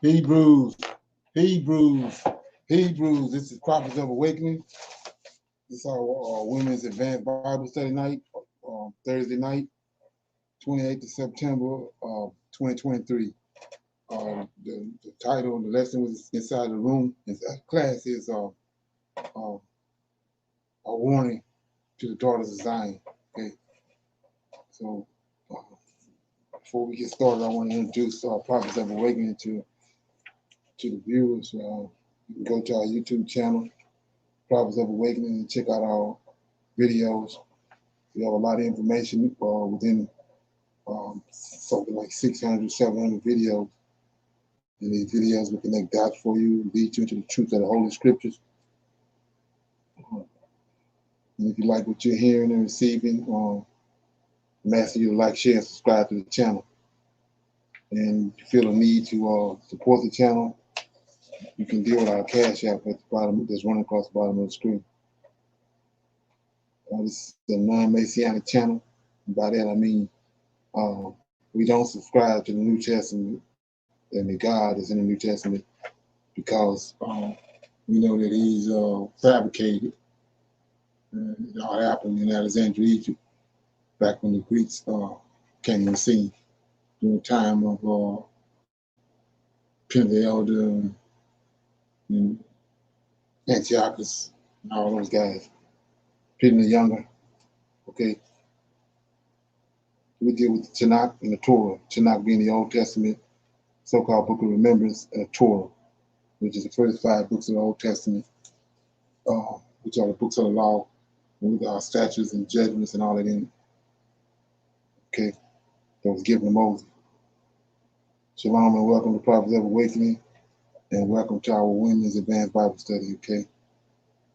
Hebrews. This is Prophets of Awakening. This is our Women's Advanced Bible Study night, Thursday night, 28th of September, 2023. The title of the lesson was inside the room. Inside class is a warning to the daughters of Zion. Okay, so before we get started, I want to introduce Prophets of Awakening to the viewers. You can go to our YouTube channel, Prophets of Awakening, and check out our videos. We have a lot of information within something like 600, 700 videos. And these videos will connect dots for you, lead you into the truth of the Holy Scriptures. And if you like what you're hearing and receiving, I'm asking you to like, share, and subscribe to the channel. And if you feel a need to support the channel, you can deal with our Cash App at the bottom, that's running across the bottom of the screen. This is a non-Messianic channel. And by that I mean we don't subscribe to the New Testament and that God is in the New Testament because we know that he's fabricated. It all happened in Alexandria, Egypt, back when the Greeks came on the scene during the time of Peter the Elder and Antiochus and all those guys. Peter the Younger. Okay. We deal with the Tanakh and the Torah. Tanakh being the Old Testament, so-called Book of Remembrance, and the Torah, which is the first 5 books of the Old Testament, which are the books of the law, with our statutes and judgments and all that in it. Okay, that was given to Moses. Shalom and welcome to Prophets of Awakening, and welcome to our Women's Advanced Bible Study. Okay,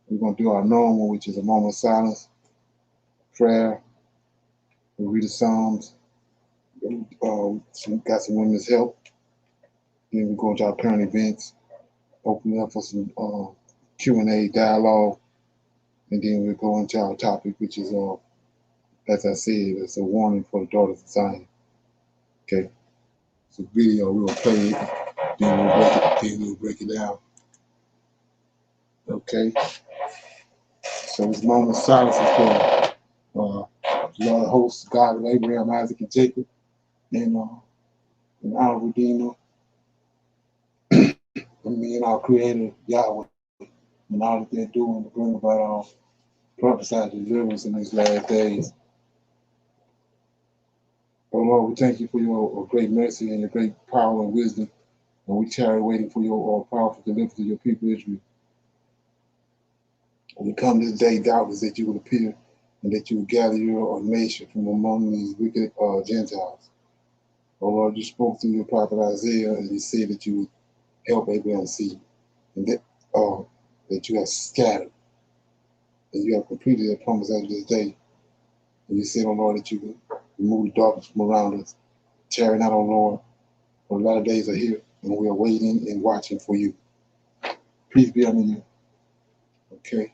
we're going to do our normal, which is a moment of silence, prayer. We'll read the Psalms. Got some women's help. Then we go into our current events, open it up for some Q&A dialogue, and then we'll go into our topic, which is, as I said, it's a warning for the daughters of Zion. Okay, so video, we'll play it, then we'll break it down. Okay, so this moment of silence is for the Lord hosts, God of Abraham, Isaac, and Jacob, and our Redeemer, and our Creator, Yahweh, and all that they're doing to bring about our prophesied deliverance in these last days. Oh Lord, we thank you for your great mercy and your great power and wisdom, and we tarry waiting for your powerful deliverance of your people Israel. And we come this day doubtless that you will appear and that you will gather your nation from among these wicked Gentiles. Oh Lord, you spoke through your prophet Isaiah, and you said that you would help Abraham's seed, and that you have scattered, and you have completed your promise after this day. And you said, oh Lord, that you would remove the darkness from around us. Tarry not, oh Lord, for a lot of days are here, and we are waiting and watching for you. Peace be unto you. Okay.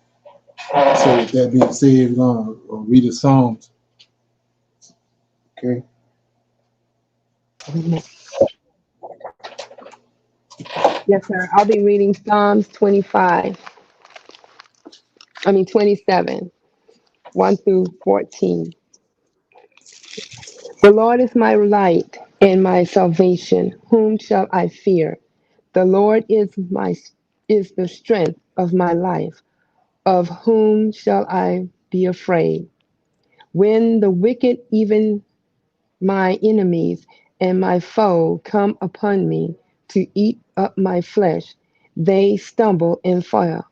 So with that being said, we're going to read the Psalms. Okay. Yes, sir. I'll be reading Psalms 27, 1 through 14. The Lord is my light and my salvation. Whom shall I fear? The Lord is the strength of my life. Of whom shall I be afraid? When the wicked, even my enemies and my foe, come upon me to eat up my flesh, they stumble and fall.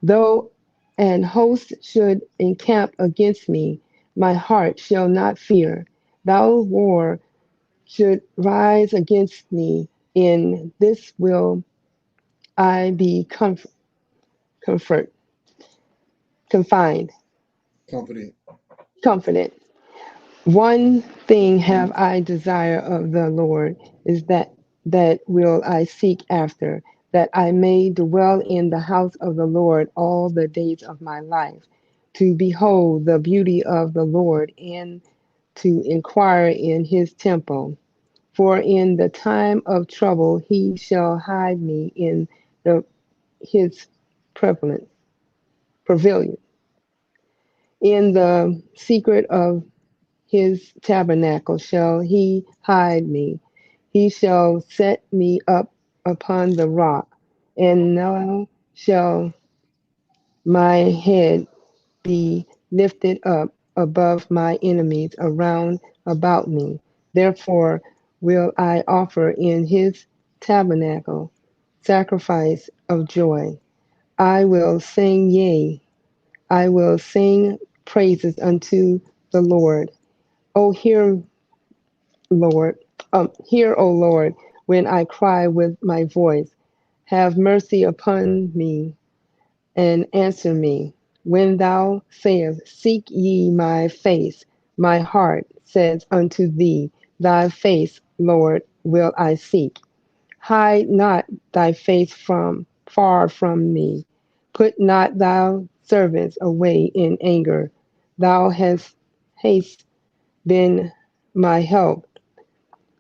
Though an host should encamp against me, my heart shall not fear. Though war should rise against me, in this will I be comfort, confined, Company. confident. One thing have I desire of the Lord, is that will I seek after, that I may dwell in the house of the Lord all the days of my life, to behold the beauty of the Lord, and to inquire in his temple. For in the time of trouble he shall hide me in the his prevalent pavilion. In the secret of his tabernacle shall he hide me. He shall set me up upon the rock, and now shall my head be lifted up above my enemies around about me. Therefore will I offer in his tabernacle sacrifice of joy. I will sing, yea, I will sing praises unto the Lord. Oh, Lord, hear, O Lord, when I cry with my voice. Have mercy upon me and answer me. When thou sayest, seek ye my face, my heart says unto thee, thy face, Lord, will I seek. Hide not thy face from far from me. Put not thou servants away in anger. Thou hast haste been my help.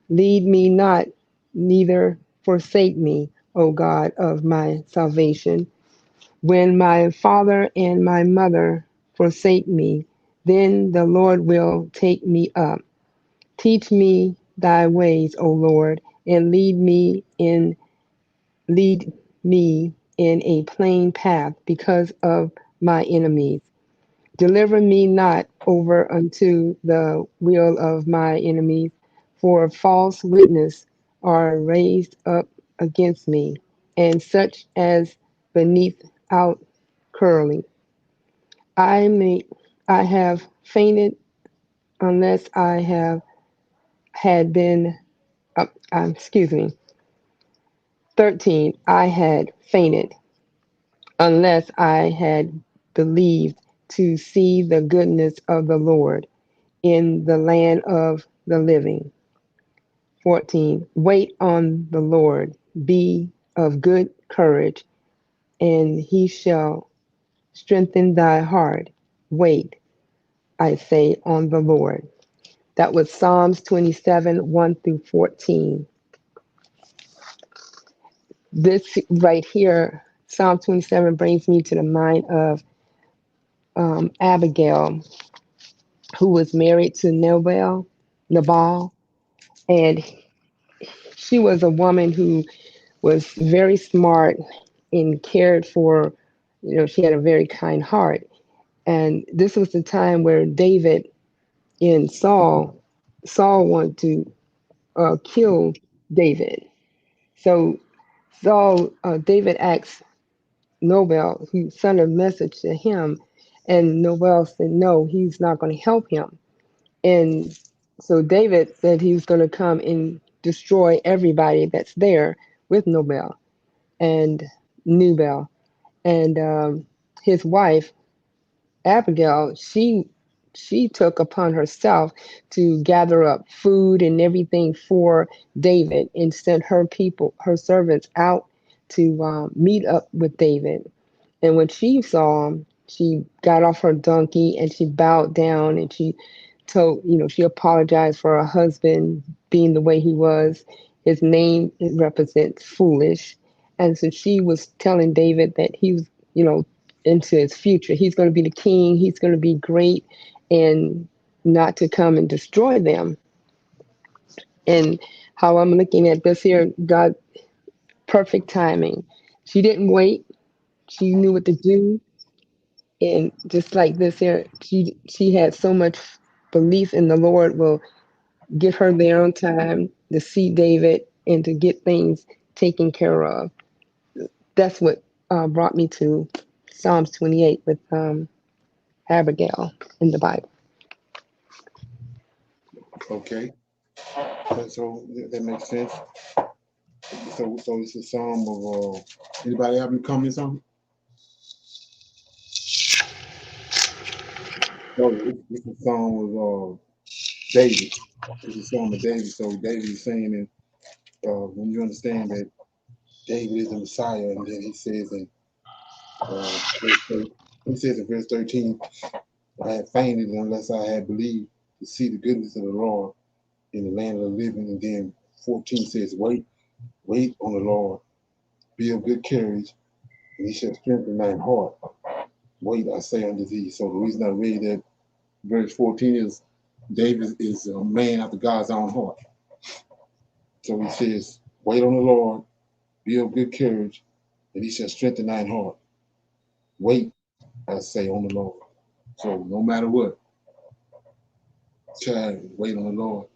Lead me not, neither forsake me, O God of my salvation. When my father and my mother forsake me, then the Lord will take me up. Teach me thy ways, O Lord, and lead me in a plain path because of my enemies. Deliver me not over unto the will of my enemies, for false witness are raised up against me, and such as beneath out curly. I may I have fainted unless I have had been excuse me. 13. I had fainted unless I had believed to see the goodness of the Lord in the land of the living. 14. Wait on the Lord, be of good courage, and he shall strengthen thy heart. Wait, I say, on the Lord. That was Psalms 27, 1 through 14. This right here, Psalm 27, brings me to the mind of Abigail, who was married to Nabal, and she was a woman who was very smart and cared for, she had a very kind heart. And this was the time where David and Saul wanted to kill David. So David asked Nobel, who sent a message to him, and Nobel said, no, he's not going to help him. And so David said he was going to come and destroy everybody that's there with Nobel and Nubel. And his wife, Abigail, she took upon herself to gather up food and everything for David and sent her servants out to meet up with David. And when she saw him, she got off her donkey and she bowed down and she told, she apologized for her husband being the way he was. His name represents foolish. And so she was telling David that he was, into his future. He's going to be the king. He's going to be great, and not to come and destroy them. And how I'm looking at this here, God, perfect timing. She didn't wait. She knew what to do. And just like this here, she had so much belief in the Lord will get her there on time to see David and to get things taken care of. that's what brought me to Psalms 28 with Abigail in the Bible. Okay. So that makes sense. So it's a psalm of anybody have any comments on it? No, it's a psalm of David. It's a psalm of David. So David is saying that when you understand that David is the Messiah, and then he says in verse 13, I had fainted unless I had believed to see the goodness of the Lord in the land of the living. And then 14 says, wait on the Lord, be of good courage, and he shall strengthen thine heart. Wait, I say unto thee. So the reason I read that verse 14 is David is a man after God's own heart. So he says, wait on the Lord, be of good courage, and he shall strengthen thine heart. Wait, I say, on the Lord. So no matter what, try to wait on the Lord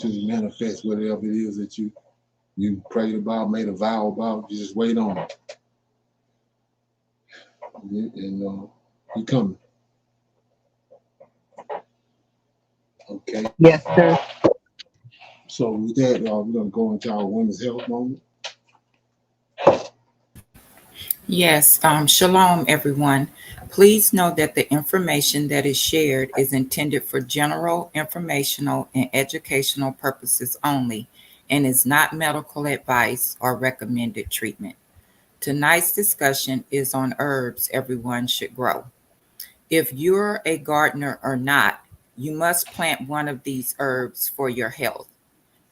to manifest whatever it is that you prayed about, made a vow about. You just wait on it. And he coming. Okay. Yes, sir. So with that, we're going to go into our women's health moment. Yes, shalom, everyone. Please know that the information that is shared is intended for general, informational, and educational purposes only and is not medical advice or recommended treatment. Tonight's discussion is on herbs everyone should grow. If you're a gardener or not, you must plant one of these herbs for your health.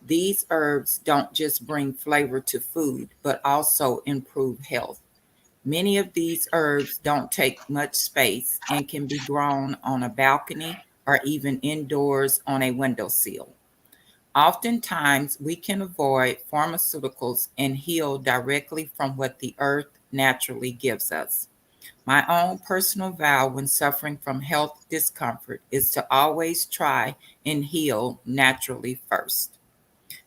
These herbs don't just bring flavor to food, but also improve health. Many of these herbs don't take much space and can be grown on a balcony or even indoors on a windowsill. Oftentimes, we can avoid pharmaceuticals and heal directly from what the earth naturally gives us. My own personal vow when suffering from health discomfort is to always try and heal naturally first.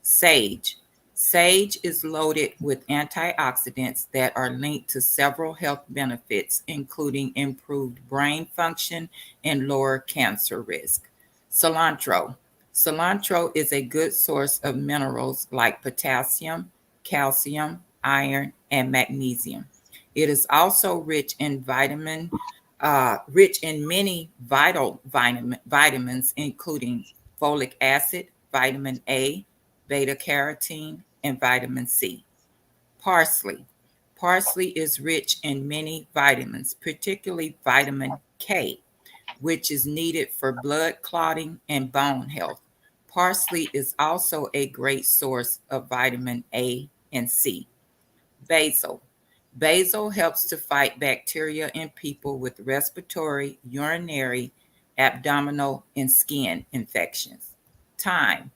Sage. Sage is loaded with antioxidants that are linked to several health benefits, including improved brain function and lower cancer risk. Cilantro. Cilantro is a good source of minerals like potassium, calcium, iron, and magnesium. It is also rich in many vitamins, including folic acid, vitamin A, beta carotene, and vitamin C. Parsley. Parsley is rich in many vitamins, particularly vitamin K, which is needed for blood clotting and bone health. Parsley is also a great source of vitamin A and C. Basil. Basil helps to fight bacteria in people with respiratory, urinary, abdominal, and skin infections. Thyme.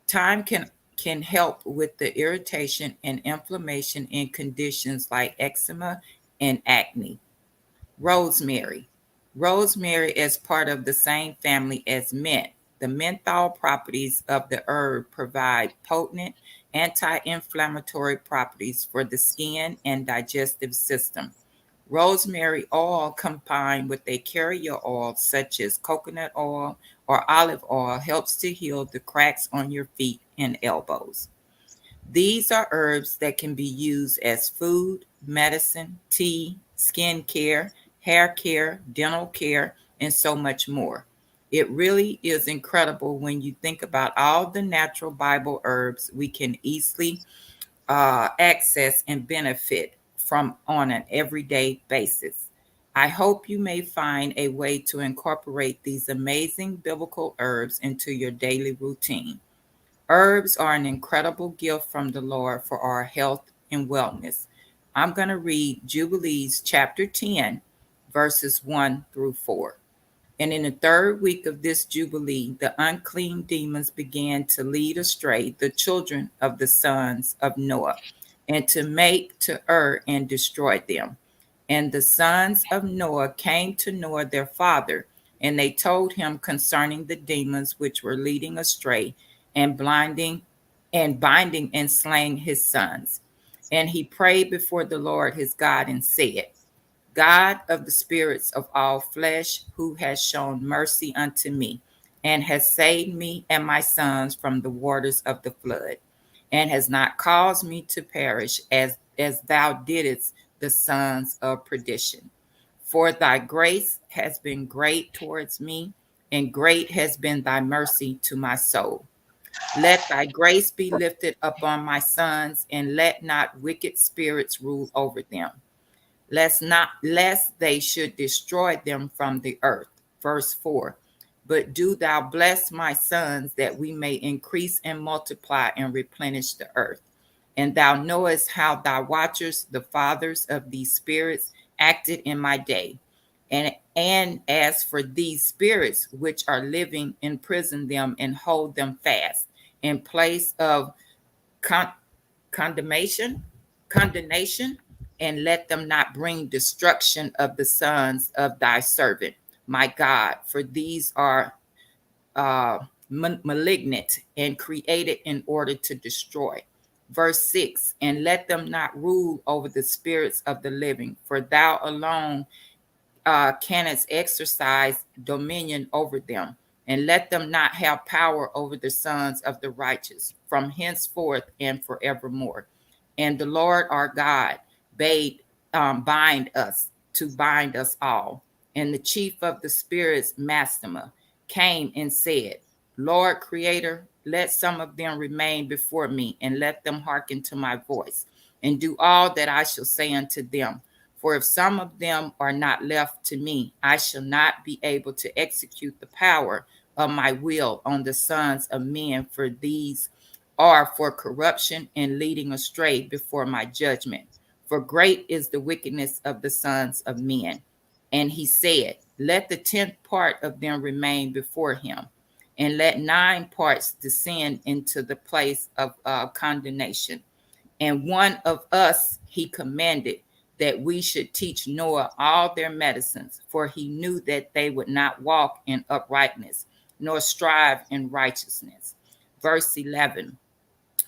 Thyme can help with the irritation and inflammation in conditions like eczema and acne. Rosemary. Rosemary is part of the same family as mint. The menthol properties of the herb provide potent anti-inflammatory properties for the skin and digestive system. Rosemary oil combined with a carrier oil such as coconut oil or olive oil helps to heal the cracks on your feet and elbows. These are herbs that can be used as food, medicine, tea, skin care, hair care, dental care, and so much more. It really is incredible when you think about all the natural Bible herbs we can easily access and benefit from on an everyday basis. I hope you may find a way to incorporate these amazing biblical herbs into your daily routine. Herbs are an incredible gift from the Lord for our health and wellness. I'm going to read Jubilees chapter 10, verses 1 through 4. And in the third week of this Jubilee, the unclean demons began to lead astray the children of the sons of Noah, and to make to err and destroy them. And the sons of Noah came to Noah their father, and they told him concerning the demons which were leading astray and blinding and binding and slaying his sons. And he prayed before the Lord his God and said, God of the spirits of all flesh, who has shown mercy unto me, and has saved me and my sons from the waters of the flood, and has not caused me to perish as thou didst the sons of perdition. For thy grace has been great towards me, and great has been thy mercy to my soul. Let thy grace be lifted upon my sons, and let not wicked spirits rule over them, lest they should destroy them from the earth. Verse 4. But do thou bless my sons, that we may increase and multiply and replenish the earth. And thou knowest how thy watchers, the fathers of these spirits, acted in my day. And as for these spirits which are living, imprison them and hold them fast in place of condemnation, and let them not bring destruction of the sons of thy servant, my God, for these are malignant and created in order to destroy. Verse 6, and let them not rule over the spirits of the living, for thou alone canst exercise dominion over them, and let them not have power over the sons of the righteous from henceforth and forevermore. And the Lord our God bade bind us all. And the chief of the spirits, Mastema, came and said, Lord Creator, let some of them remain before me, and let them hearken to my voice, and do all that I shall say unto them. For if some of them are not left to me, I shall not be able to execute the power of my will on the sons of men, for these are for corruption and leading astray before my judgment. For great is the wickedness of the sons of men. And he said, let the 10th part of them remain before him, and let 9 parts descend into the place of condemnation. And one of us he commanded that we should teach Noah all their medicines, for he knew that they would not walk in uprightness, nor strive in righteousness. Verse 11,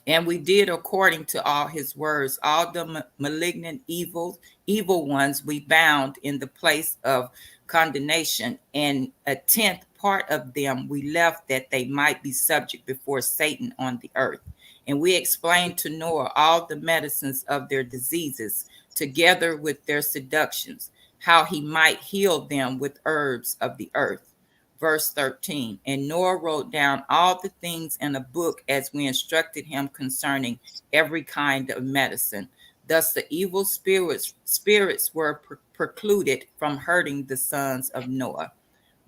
and we did according to all his words. All the malignant evil ones we bound in the place of condemnation, and a 10th part of them we left, that they might be subject before Satan on the earth. And we explained to Noah all the medicines of their diseases, together with their seductions, how he might heal them with herbs of the earth. Verse 13, and Noah wrote down all the things in a book as we instructed him concerning every kind of medicine. Thus the evil spirits were precluded from hurting the sons of Noah.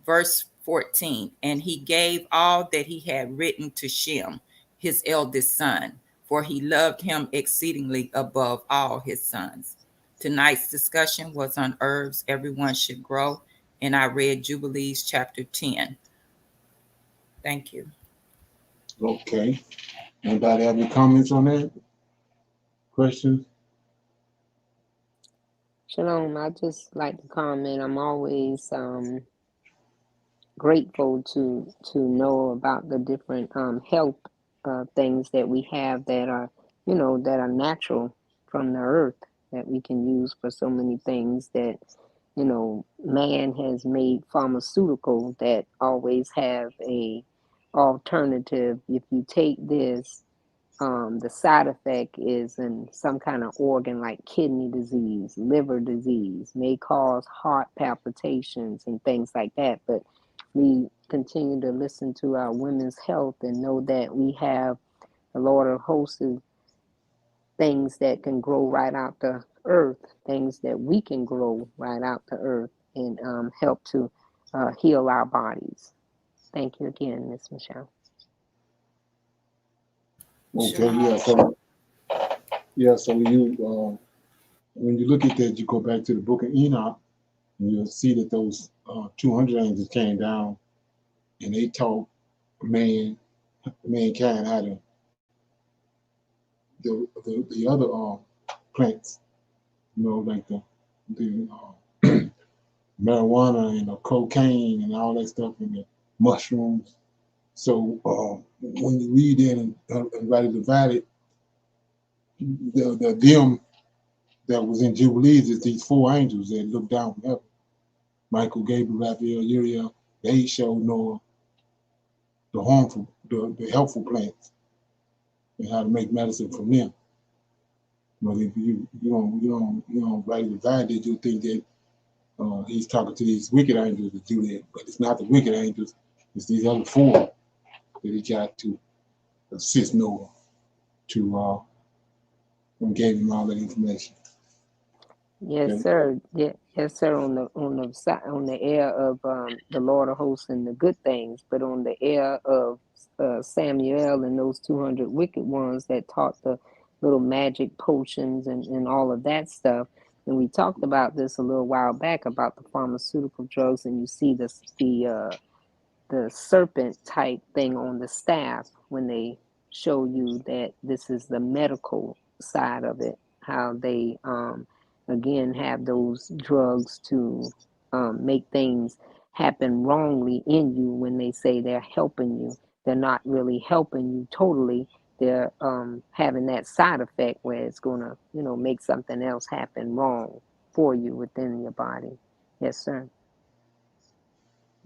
Verse 14, and he gave all that he had written to Shem, his eldest son, for he loved him exceedingly above all his sons. Tonight's discussion was on herbs everyone should grow, and I read Jubilees chapter 10. Thank you. Okay. Anybody have any comments on that? Questions? Shalom. I just like to comment. I'm always grateful to know about the different health things that we have that are, that are natural from the earth, that we can use for so many things that, man has made pharmaceutical that always have a alternative. If you take this, the side effect is in some kind of organ like kidney disease, liver disease, may cause heart palpitations and things like that. But we continue to listen to our women's health and know that we have the Lord of hosts, things that can grow right out the earth, things that we can grow right out the earth and help to heal our bodies. Thank you again, Ms. Michelle. Okay, so when you look at that, you go back to the book of Enoch, and you'll see that those 200 angels came down, and they taught mankind how to the other plants, like the marijuana and the cocaine and all that stuff, and the mushrooms. So when you read that and write it divided, them that was in Jubilees is these four angels that look down from heaven. Michael, Gabriel, Raphael, Uriel. They show Noah the harmful, the helpful plants and how to make medicine from them. But if you don't rightly validate, you'll think that he's talking to these wicked angels to do that. But it's not the wicked angels, it's these other four that he got to assist Noah to and gave him all that information. Yes, sir. Yeah, yes, sir. On the air of the Lord of Hosts and the good things, but on the air of Samuel and those 200 wicked ones that taught the little magic potions and all of that stuff. And we talked about this a little while back about the pharmaceutical drugs, and you see the serpent type thing on the staff when they show you that this is the medical side of it, how they again have those drugs to make things happen wrongly in you. When they say they're helping you, they're not really helping you totally. They're having that side effect where it's going to, make something else happen wrong for you within your body. Yes, sir.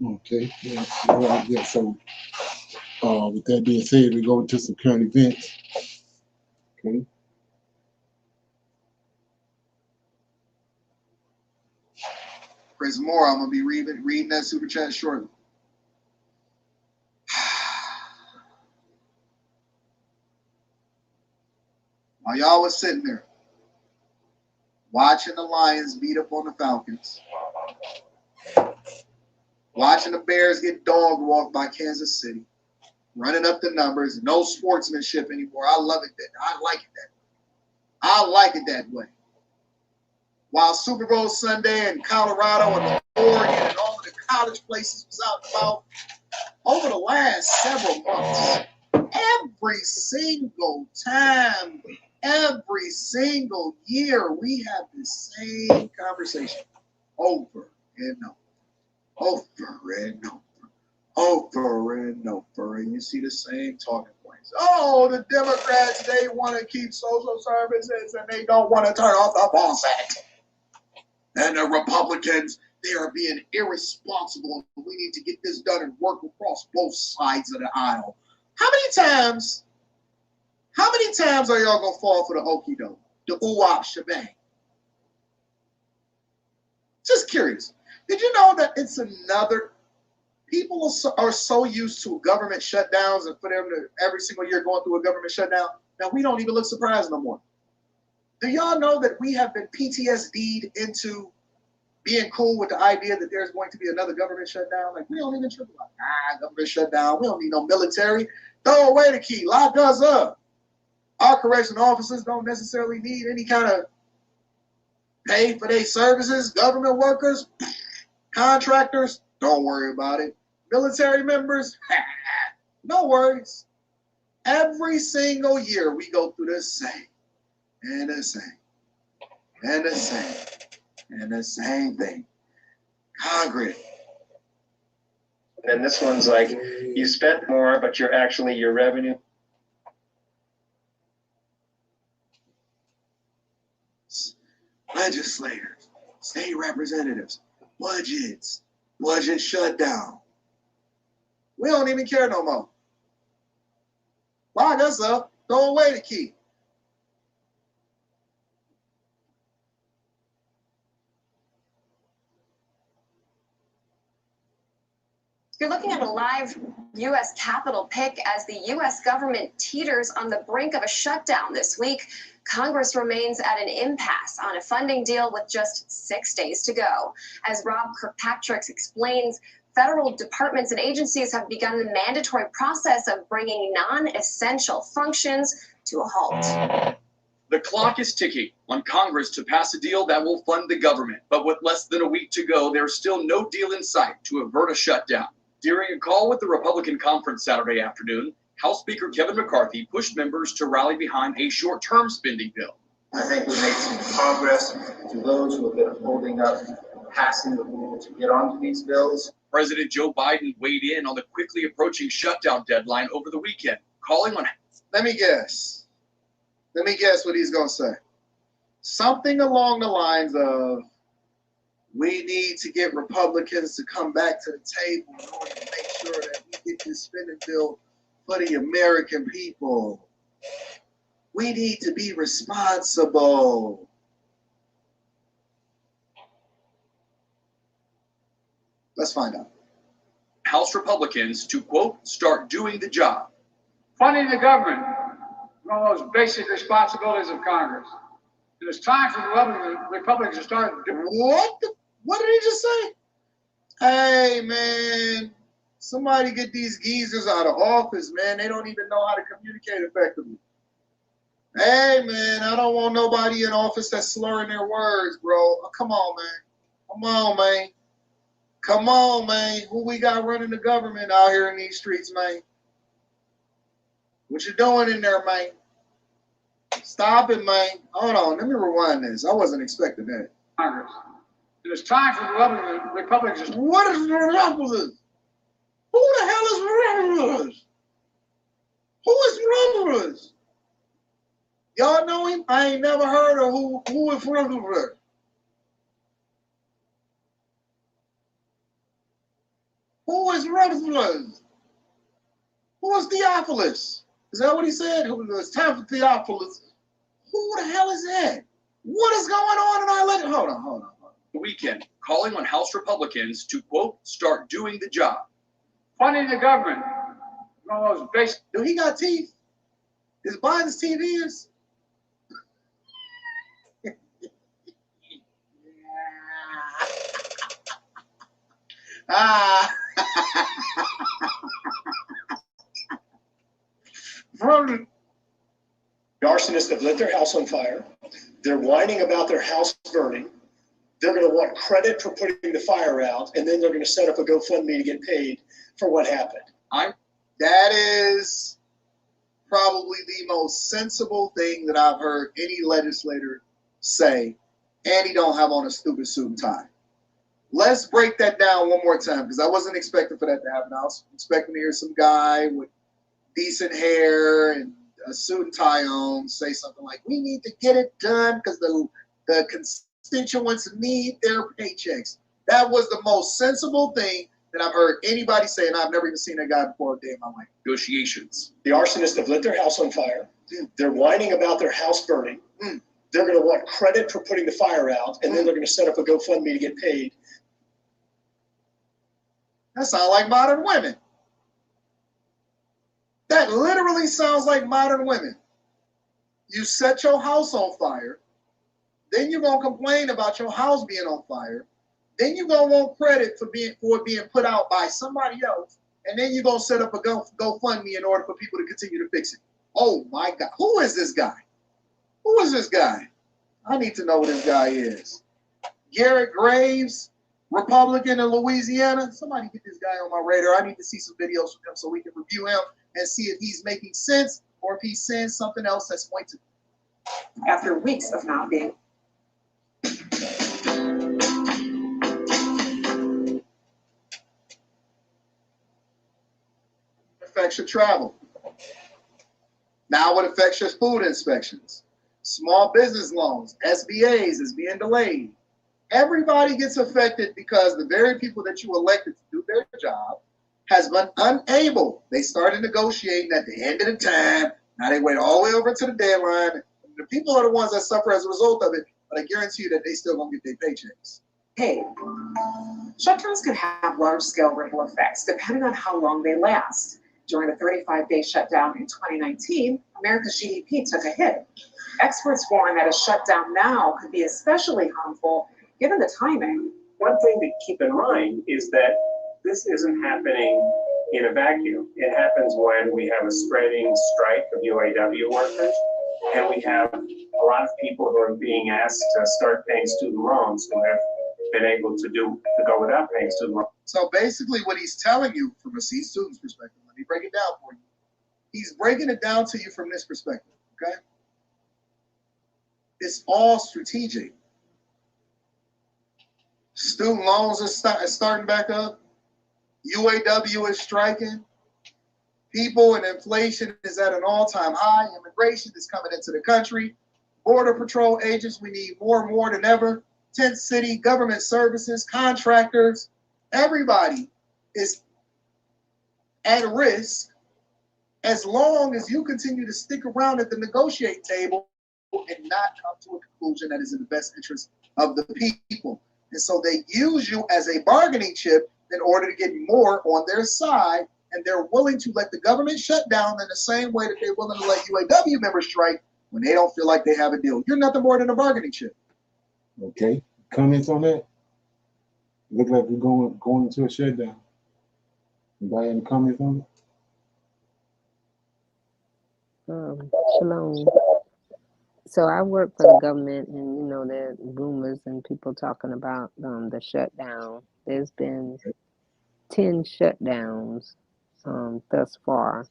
Okay. Yeah. Well, yeah. So with that being said, we go into some current events. Okay. Praise more. I'm gonna be reading that super chat shortly. While y'all was sitting there watching the Lions beat up on the Falcons, watching the Bears get dog walked by Kansas City, running up the numbers, no sportsmanship anymore. I love it. I like it that way. I like it that way. While Super Bowl Sunday in Colorado and Oregon and all of the college places was out and about, over the last several months, every single time, every single year, we have the same conversation over and over and over, and you see the same talking points. Oh, the Democrats, they want to keep social services and they don't want to turn off the faucet. And the Republicans, they are being irresponsible. We need to get this done and work across both sides of the aisle. How many times are y'all going to fall for the okie doke, the ooh-wop shebang? Just curious. Did you know that it's another... People are so used to government shutdowns and for them to every single year going through a government shutdown, now we don't even look surprised no more. Do y'all know that we have been PTSD'd into being cool with the idea that there's going to be another government shutdown? Like, we don't even trip about government shutdown. We don't need no military. Throw away the key. Lock us up. Our correctional officers don't necessarily need any kind of pay for their services. Government workers, contractors, don't worry about it. Military members, no worries. Every single year we go through the same and the same and the same and the same thing. Congress. And this one's like, you spent more, but your revenue. Legislators, state representatives, budget shutdown. We don't even care no more. Lock us up, throw away the key. You're looking at a live U.S. Capitol pick as the U.S. government teeters on the brink of a shutdown this week. Congress remains at an impasse on a funding deal with just 6 days to go. As Rob Kirkpatrick explains, federal departments and agencies have begun the mandatory process of bringing non-essential functions to a halt. The clock is ticking on Congress to pass a deal that will fund the government. But with less than a week to go, there's still no deal in sight to avert a shutdown. During a call with the Republican conference Saturday afternoon, House Speaker Kevin McCarthy pushed members to rally behind a short-term spending bill. I think we made some progress to those who have been holding up passing the bill to get onto these bills. President Joe Biden weighed in on the quickly approaching shutdown deadline over the weekend, calling on... Let me guess. Let me guess what he's going to say. Something along the lines of, we need to get Republicans to come back to the table in order to make sure that we get this spending bill for the American people. We need to be responsible. Let's find out. House Republicans to, quote, start doing the job. Funding the government, one of those basic responsibilities of Congress. It is time for the Republicans to start doing. What did he just say? Hey, man, somebody get these geezers out of office, man. They don't even know how to communicate effectively. Hey, man, I don't want nobody in office that's slurring their words, bro. Oh, come on, man. Come on, man. Come on, man. Who we got running the government out here in these streets, man? What you doing in there, man? Stop it, man. Hold on. Let me rewind this. I wasn't expecting that. Congress. It is time for the Republicans. What is Republicans? Who the hell is Republicans? Who is Republicans? Y'all know him? I ain't never heard of who is Republicans. Who is Republicans? Who is Theophilus? Is that what he said? It's time for Theophilus. Who the hell is that? What is going on in our election? Hold on. The weekend, calling on House Republicans to, quote, start doing the job. Funding the government, one of those basic. Do he got teeth? Is Biden's teeth ears? The arsonists have lit their house on fire. They're whining about their house burning. They're going to want credit for putting the fire out, and then they're going to set up a GoFundMe to get paid for what happened. That is probably the most sensible thing that I've heard any legislator say, and he don't have on a stupid suit and tie. Let's break that down one more time, because I wasn't expecting for that to happen. I was expecting to hear some guy with decent hair and a suit and tie on say something like, we need to get it done because the constituents need their paychecks. That was the most sensible thing that I've heard anybody say, and I've never even seen that guy before a day in my life. Negotiations. The arsonists have lit their house on fire. They're whining about their house burning. They're going to want credit for putting the fire out, and then they're going to set up a GoFundMe to get paid. That sounds like modern women. That literally sounds like modern women. You set your house on fire, then you're going to complain about your house being on fire, then you're going to want credit for it being put out by somebody else, and then you're going to set up a GoFundMe in order for people to continue to fix it. Oh my God. Who is this guy? Who is this guy? I need to know who this guy is. Garrett Graves, Republican in Louisiana. Somebody get this guy on my radar. I need to see some videos from him so we can review him and see if he's making sense or if he's saying something else that's going to. After weeks of not being. Affects your travel. Now it affects your food inspections. Small business loans, SBAs is being delayed. Everybody gets affected because the very people that you elected to do their job has been unable. They started negotiating at the end of the time. Now they wait all the way over to the deadline. The people are the ones that suffer as a result of it, but I guarantee you that they still gonna get their paychecks. Hey, shutdowns can have large-scale ripple effects depending on how long they last. During the 35-day shutdown in 2019, America's GDP took a hit. Experts warn that a shutdown now could be especially harmful given the timing. One thing to keep in mind is that this isn't happening in a vacuum. It happens when we have a spreading strike of UAW workers, and we have a lot of people who are being asked to start paying student loans who have been able to go without paying student loans. So basically what he's telling you from a C student's perspective, let me break it down for you. He's breaking it down to you from this perspective, okay? It's all strategic. Student loans are starting back up. UAW is striking. People and inflation is at an all-time high. Immigration is coming into the country. Border Patrol agents, we need more and more than ever. Tent city, government services, contractors, everybody is at risk as long as you continue to stick around at the negotiate table and not come to a conclusion that is in the best interest of the people. And so they use you as a bargaining chip in order to get more on their side, and they're willing to let the government shut down in the same way that they're willing to let UAW members strike when they don't feel like they have a deal. You're nothing more than a bargaining chip. Okay. Comments on that? Look like we're going into a shutdown. Anybody any comments on it? Shalom. So I work for the government, and you know, there are rumors and people talking about the shutdown. There's been 10 shutdowns thus far,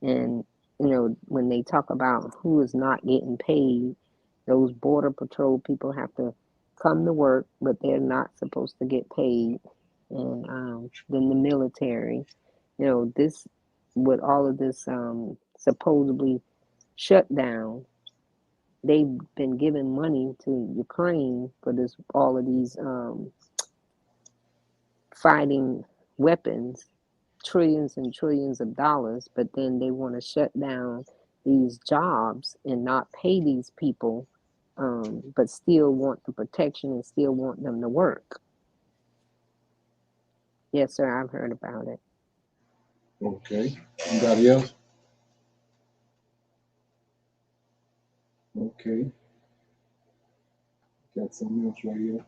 and you know, when they talk about who is not getting paid, those Border Patrol people have to come to work, but they're not supposed to get paid. And then the military, you know, this, with all of this supposedly shutdown, they've been giving money to Ukraine for this, all of these fighting weapons, trillions and trillions of dollars, but then they want to shut down these jobs and not pay these people, but still want the protection and still want them to work. Yes, sir, I've heard about it. Okay. Anybody else? Okay. Got something else right here.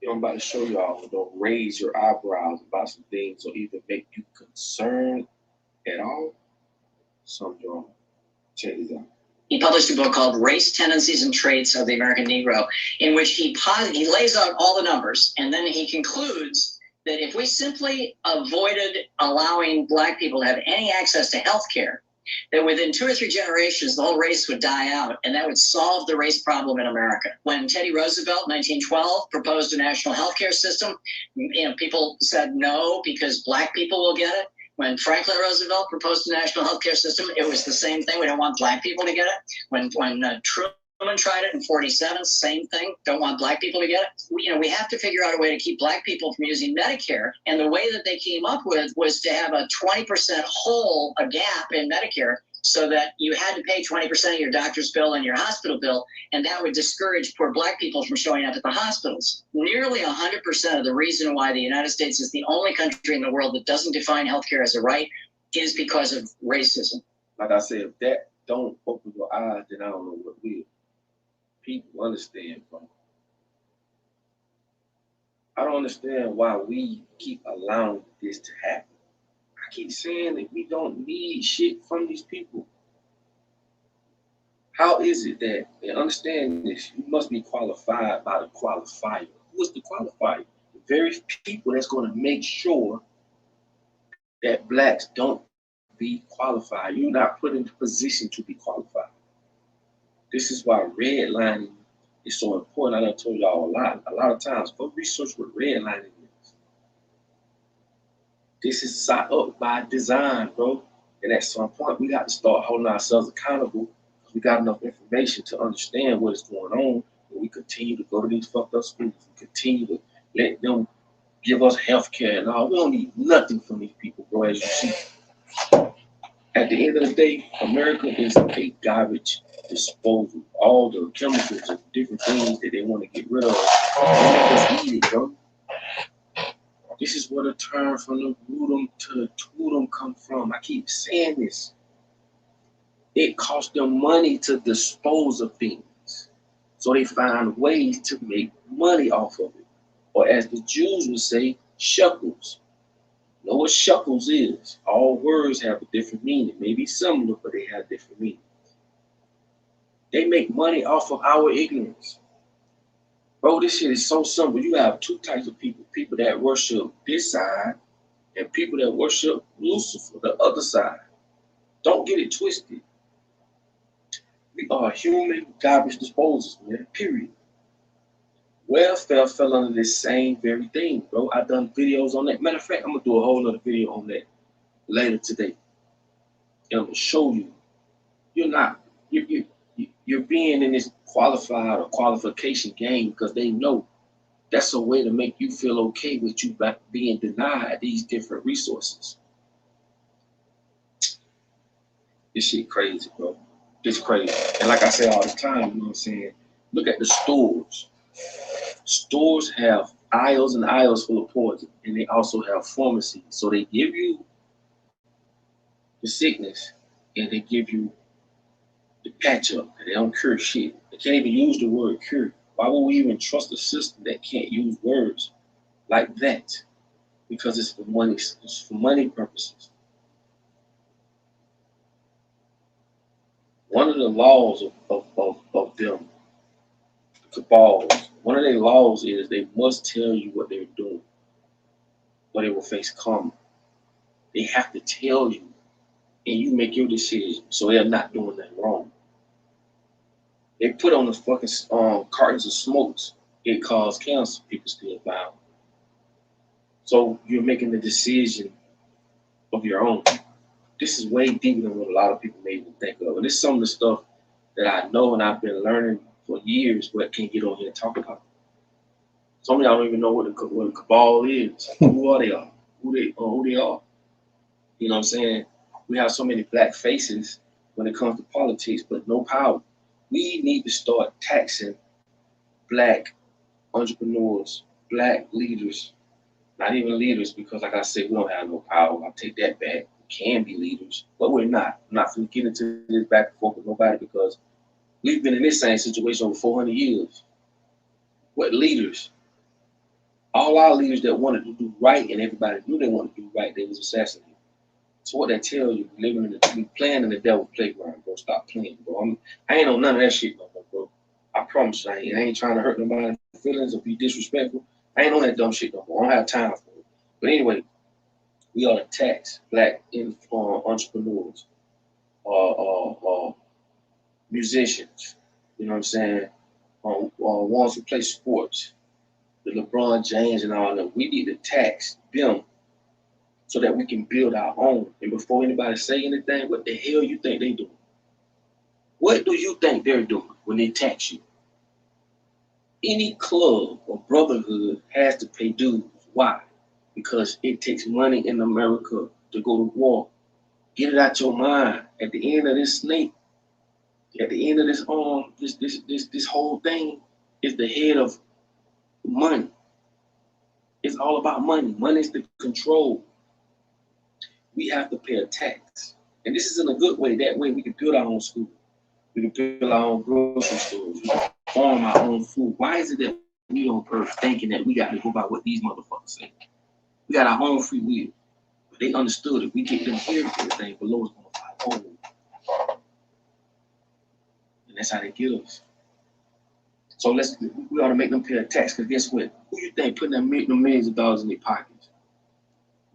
I'm about to show y'all, don't raise your eyebrows about some things or either make you concerned at all. Something wrong. Check this out. He published a book called Race, Tendencies, and Traits of the American Negro, in which he lays out all the numbers, and then he concludes that if we simply avoided allowing Black people to have any access to health care, that within 2 or 3 generations, the whole race would die out, and that would solve the race problem in America. When Teddy Roosevelt, 1912, proposed a national health care system, you know, people said no because Black people will get it. When Franklin Roosevelt proposed a national health care system, it was the same thing. We don't want Black people to get it. When Truman tried it in 47, same thing. Don't want Black people to get it. We have to figure out a way to keep Black people from using Medicare. And the way that they came up with was to have a 20% hole, a gap in Medicare, so that you had to pay 20% of your doctor's bill and your hospital bill, and that would discourage poor Black people from showing up at the hospitals. Nearly 100% of the reason why the United States is the only country in the world that doesn't define healthcare as a right is because of racism. Like I said, if that don't open your eyes, then I don't know what will. People understand, bro. I don't understand why we keep allowing this to happen. I keep saying that we don't need shit from these people. How is it that, and understand this, you must be qualified by the qualifier. Who is the qualifier? The very people that's going to make sure that Blacks don't be qualified. You're not put in the position to be qualified. This is why redlining is so important. I done told y'all a lot of times. Go research what redlining is. This is set up by design, bro. And at some point, we got to start holding ourselves accountable. We got enough information to understand what is going on. And we continue to go to these fucked up schools. We continue to let them give us health care and all. We don't need nothing from these people, bro, as you see. At the end of the day, America is a garbage disposal. All the chemicals and different things that they want to get rid of, they make us eat it, bro. This is where the term from the rudum to the tootum come from. I keep saying this. It costs them money to dispose of things. So they find ways to make money off of it. Or as the Jews would say, shekels. You know what shekels is? All words have a different meaning. Maybe similar, but they have different meanings. They make money off of our ignorance. Bro, this shit is so simple. You have 2 types of people. People that worship this side and people that worship Lucifer, the other side. Don't get it twisted. We are human garbage disposals, man, period. Welfare fell under this same very thing, bro. I done videos on that. Matter of fact, I'm going to do a whole other video on that later today. it'll show you you're not you're being in this qualified or qualification game because they know that's a way to make you feel okay with you being denied these different resources. This shit crazy, bro. It's crazy. And like I say all the time, you know what I'm saying? Look at the stores. Stores have aisles and aisles full of poison, and they also have pharmacies. So they give you the sickness, and they give you the patch up, and they don't cure shit. They can't even use the word cure. Why would we even trust a system that can't use words like that? Because it's for money. It's for money purposes. One of the laws of them, the cabals, one of their laws is they must tell you what they're doing, or they will face karma. They have to tell you, and you make your decision, so they're not doing that wrong. They put on the fucking cartons of smokes. It caused cancer. People still buy them. So you're making the decision of your own. This is way deeper than what a lot of people may even think of. And this is some of the stuff that I know and I've been learning for years, but can't get on here and talk about. Some of y'all don't even know what a cabal is. Who are they? Who they are? You know what I'm saying? We have so many black faces when it comes to politics, but no power. We need to start taxing black entrepreneurs, black leaders, not even leaders, because like I said, we don't have no power. I'll take that back. We can be leaders, but we're not. I'm not going to get into this back and forth with nobody because we've been in this same situation over 400 years. What leaders? All our leaders that wanted to do right, and everybody knew they wanted to do right, they was assassinated. So what that tells you, we playing in the devil's playground, bro. Stop playing, bro. I ain't on none of that shit no more, bro. I promise you, I ain't trying to hurt nobody's feelings or be disrespectful. I ain't on that dumb shit no more. I don't have time for it. But anyway, we ought to tax black entrepreneurs, musicians, you know what I'm saying, ones who play sports, the LeBron James and all that. We need to tax them so that we can build our own. And before anybody say anything, what the hell you think they doing? What do you think they're doing when they tax you? Any club or brotherhood has to pay dues. Why? Because it takes money in America to go to war. Get it out your mind. At the end of this snake, at the end of this this whole thing is the head of money. It's all about money. Money is the control. We have to pay a tax. And this is in a good way. That way we can build our own school. We can build our own grocery stores. We can farm our own food. Why is it that we on earth thinking that we got to go by what these motherfuckers say? We got our own free will. But they understood it. We get them here, everything below is going to fly home. And that's how they get us. So we ought to make them pay a tax. Because guess what? Who you think putting them millions of dollars in their pockets?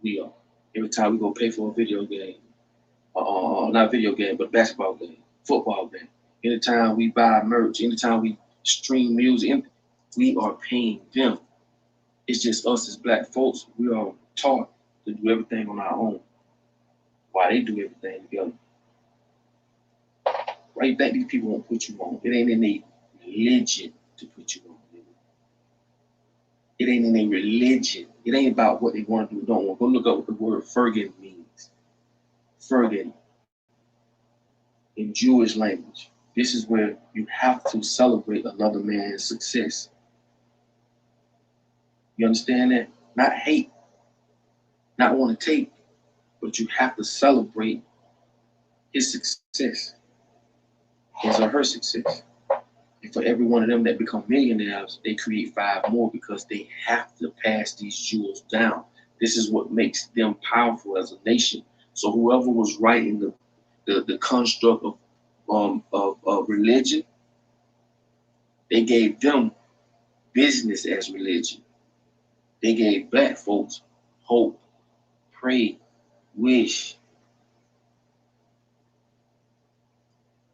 We are. Every time we go pay for a video game, not video game, but basketball game, football game. Anytime we buy merch, anytime we stream music, we are paying them. It's just us as black folks. We are taught to do everything on our own, while they do everything together. Why do you think these people won't put you on? It ain't in their religion to put you on. It ain't in their religion. It ain't about what they want to do or don't want. Go look up what the word Fergen means. Fergen in Jewish language. This is where you have to celebrate another man's success. You understand that? Not hate, not want to take, but you have to celebrate his success, his or her success. And for every one of them that become millionaires, they create 5 more because they have to pass these jewels down. This is what makes them powerful as a nation. So whoever was writing the construct of religion, they gave them business as religion. They gave black folks hope, pray, wish.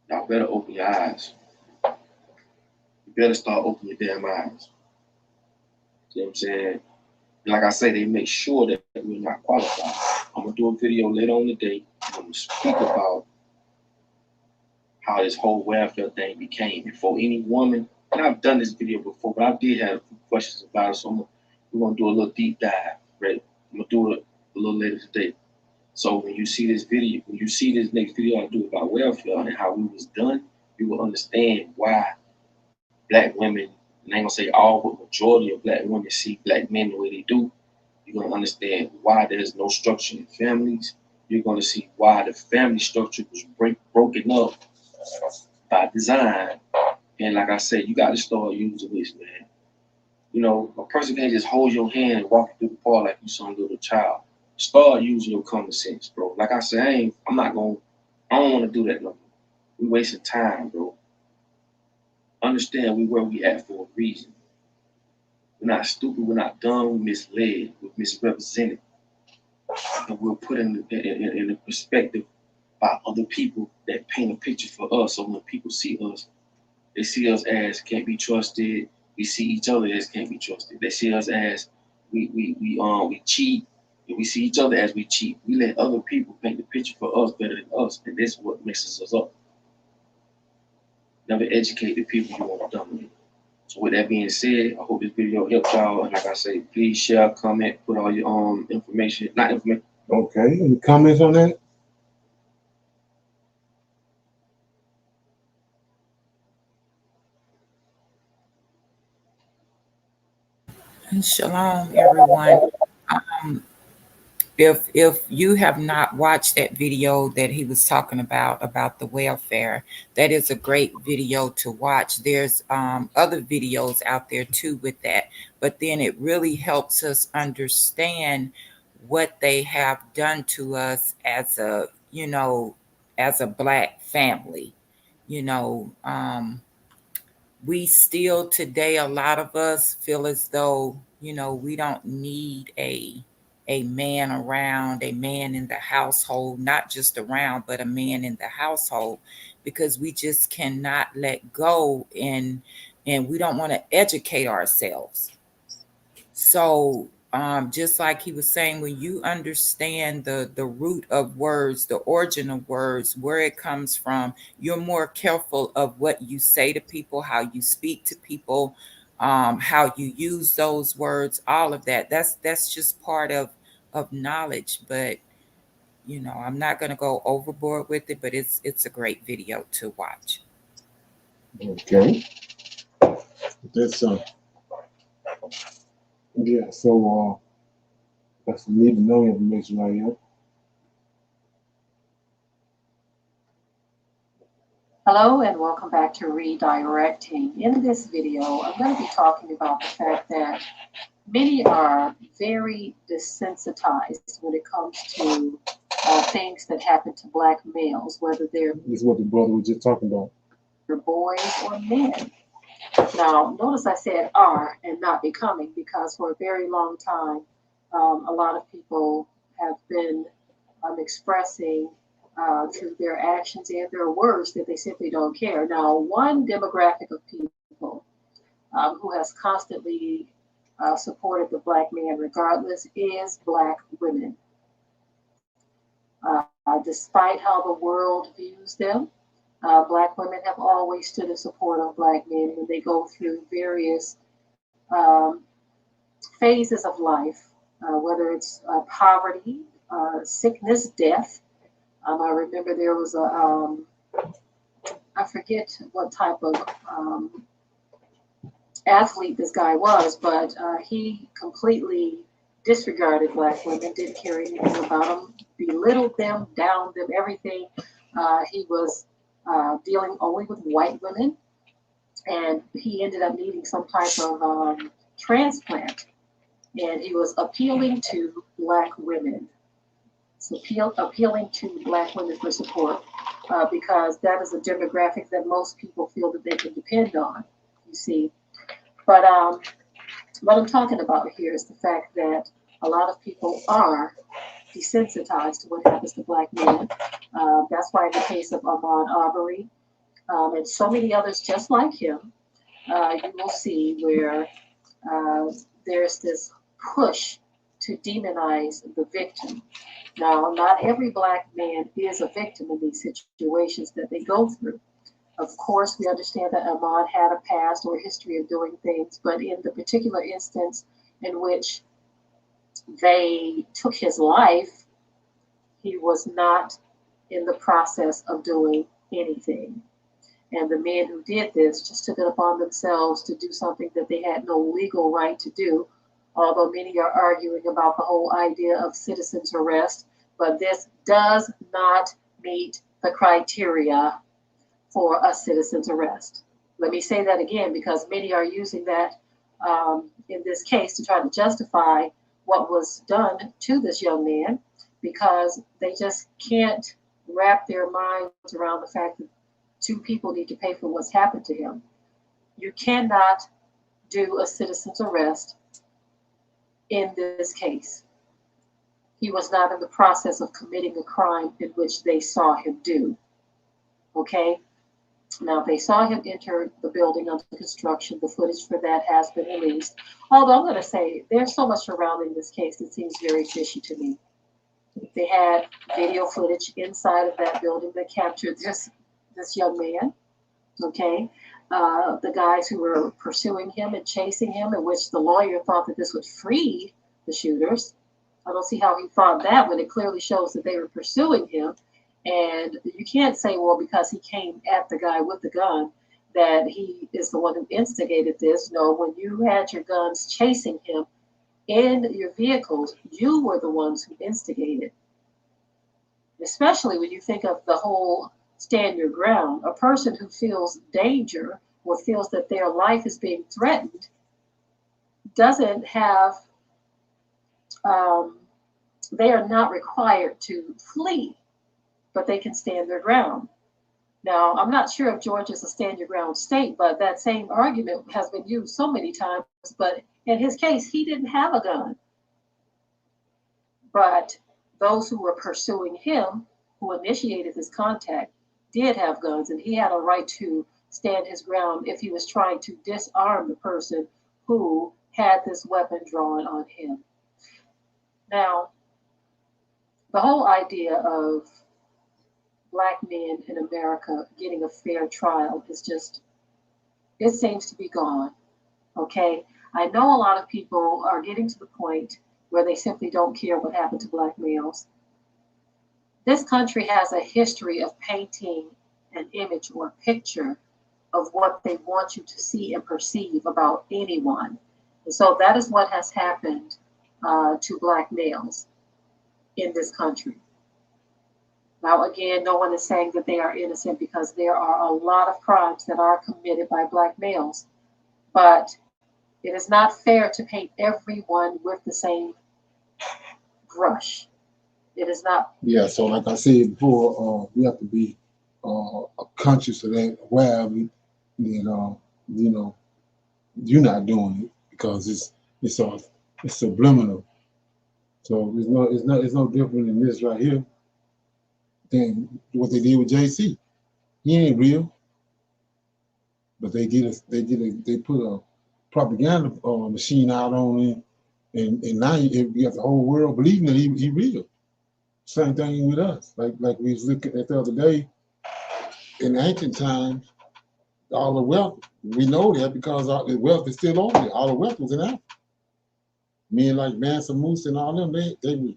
Y'all better open your eyes. You better start opening your damn eyes. You know what I'm saying? And like I say, they make sure that we're not qualified. I'm going to do a video later on today want to speak about how this whole welfare thing became. Before any woman, and I've done this video before, but I did have a few questions about it, so we're gonna do a little deep dive, right? I'm gonna do it a little later today. So when you see this video, when you see this next video I do about welfare and how we was done, you will understand why black women, and I ain't gonna say all, but majority of black women see black men the way they do. You're gonna understand why there's no structure in families. You're gonna see why the family structure was broken up by design. And like I said, you got to start using this, man. You know, a person can't just hold your hand and walk you through the park like you some little child. Start using your common sense, bro. Like I said, I don't want to do that no more. We wasting time, bro. Understand where we at for a reason. We're not stupid, we're not dumb, we're misled, we're misrepresented. And we're put in the perspective by other people that paint a picture for us. So when people see us, they see us as can't be trusted. We see each other as can't be trusted. They see us as we cheat. And we see each other as we cheat. We let other people paint the picture for us better than us, and this is what messes us up. Never educate the people you want to dominate. So with that being said, I hope this video helped y'all. And like I say, please share, comment, put all your information, not information. Okay, any comments on that? Shalom, everyone. If you have not watched that video that he was talking about the welfare, that is a great video to watch. There's other videos out there too with that, but then it really helps us understand what they have done to us as a, you know, as a black family. You know, we still today, a lot of us feel as though, you know, we don't need a man around, a man in the household, not just around, but a man in the household, because we just cannot let go, and we don't want to educate ourselves. So just like he was saying, when you understand the root of words, the origin of words, where it comes from, you're more careful of what you say to people, how you speak to people, how you use those words, all of that. That's just part of knowledge. But you know, I'm not going to go overboard with it, but it's a great video to watch. Okay, that's yeah. So that's some need to know information right here. Hello and welcome back to Redirecting. In this video, I'm going to be talking about the fact that many are very desensitized when it comes to things that happen to black males, whether they're This is what the brother was just talking about. Boys or men. Now, notice I said are and not becoming, because for a very long time, a lot of people have been expressing through their actions and their words that they simply don't care. Now, one demographic of people who has constantly supported the black man regardless is black women. Despite how the world views them, black women have always stood in support of black men when they go through various phases of life, whether it's poverty, sickness, death. I remember there was I forget what type of athlete this guy was, but he completely disregarded black women, didn't care anything about them, belittled them, downed them, everything. He was dealing only with white women, and he ended up needing some type of transplant, and he was appealing to black women. So appealing to black women for support, because that is a demographic that most people feel that they can depend on, you see. But what I'm talking about here is the fact that a lot of people are desensitized to what happens to black men. That's why in the case of Ahmaud Arbery and so many others just like him, you will see where there's this push to demonize the victim. Now, not every Black man is a victim in these situations that they go through. Of course, we understand that Ahmaud had a past or history of doing things, but in the particular instance in which they took his life, he was not in the process of doing anything. And the men who did this just took it upon themselves to do something that they had no legal right to do, although many are arguing about the whole idea of citizen's arrest. But this does not meet the criteria for a citizen's arrest. Let me say that again, because many are using that in this case to try to justify what was done to this young man, because they just can't wrap their minds around the fact that two people need to pay for what's happened to him. You cannot do a citizen's arrest in this case. He was not in the process of committing a crime in which they saw him do. Okay? Now, they saw him enter the building under construction. The footage for that has been released. Although I'm going to say there's so much surrounding this case that seems very fishy to me. They had video footage inside of that building that captured this young man, okay? The guys who were pursuing him and chasing him, in which the lawyer thought that this would free the shooters. I don't see how he thought that when it clearly shows that they were pursuing him. And you can't say, well, because he came at the guy with the gun, that he is the one who instigated this. No, when you had your guns chasing him in your vehicles, you were the ones who instigated. Especially when you think of the whole stand your ground. A person who feels danger or feels that their life is being threatened doesn't have, they are not required to flee, but they can stand their ground. Now, I'm not sure if Georgia is a stand your ground state, but that same argument has been used so many times. But in his case, he didn't have a gun. But those who were pursuing him, who initiated this contact, did have guns, and he had a right to stand his ground if he was trying to disarm the person who had this weapon drawn on him. Now, the whole idea of Black men in America getting a fair trial is just, it seems to be gone, okay? I know a lot of people are getting to the point where they simply don't care what happened to Black males. This country has a history of painting an image or a picture of what they want you to see and perceive about anyone. And so that is what has happened to Black males in this country. Now, again, no one is saying that they are innocent, because there are a lot of crimes that are committed by Black males. But it is not fair to paint everyone with the same brush. It is not. Yeah, so like I said before, we have to be conscious of that, aware of it, and you're not doing it because it's subliminal. So it's no different in this right here than what they did with JC. He ain't real, but they put a propaganda machine out on him, and now you got the whole world believing that he real. Same thing with us. Like we was looking at the other day, in ancient times, all the wealth, we know that because all the wealth is still on there. All the wealth was in Africa. Men like Mansa Musa and all them, they were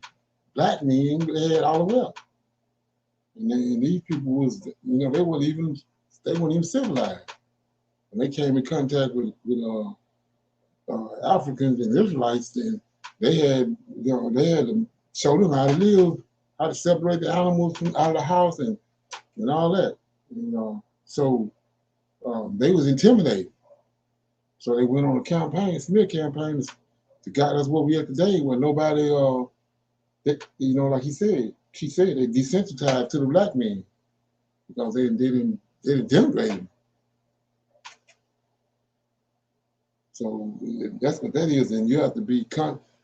Black men, they had all the wealth. And these people was, they weren't even civilized. When they came in contact with Africans and Israelites, then they had to show them how to live, how to separate the animals from out of the house and all that. So they was intimidated. So they went on a campaign, smear campaigns, to guide us what we are today, when nobody, like she said, they desensitized to the Black men because they didn't denigrate them. So that's what that is, and you have to be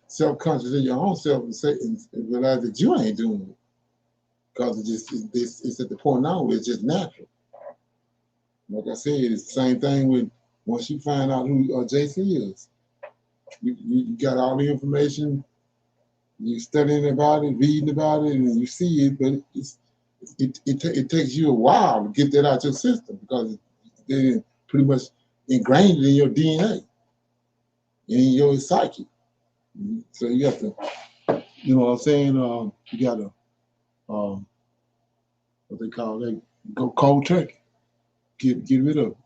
self-conscious in your own self and realize that you ain't doing it, because it's at the point now where it's just natural. Like I said, it's the same thing with once you find out who JC is. You got all the information You studying about it, reading about it, and you see it, but it takes you a while to get that out your system because it's pretty much ingrained in your DNA, in your psyche. So you have to, you know what I'm saying? You got to, what they call it, go cold turkey. Get rid of it.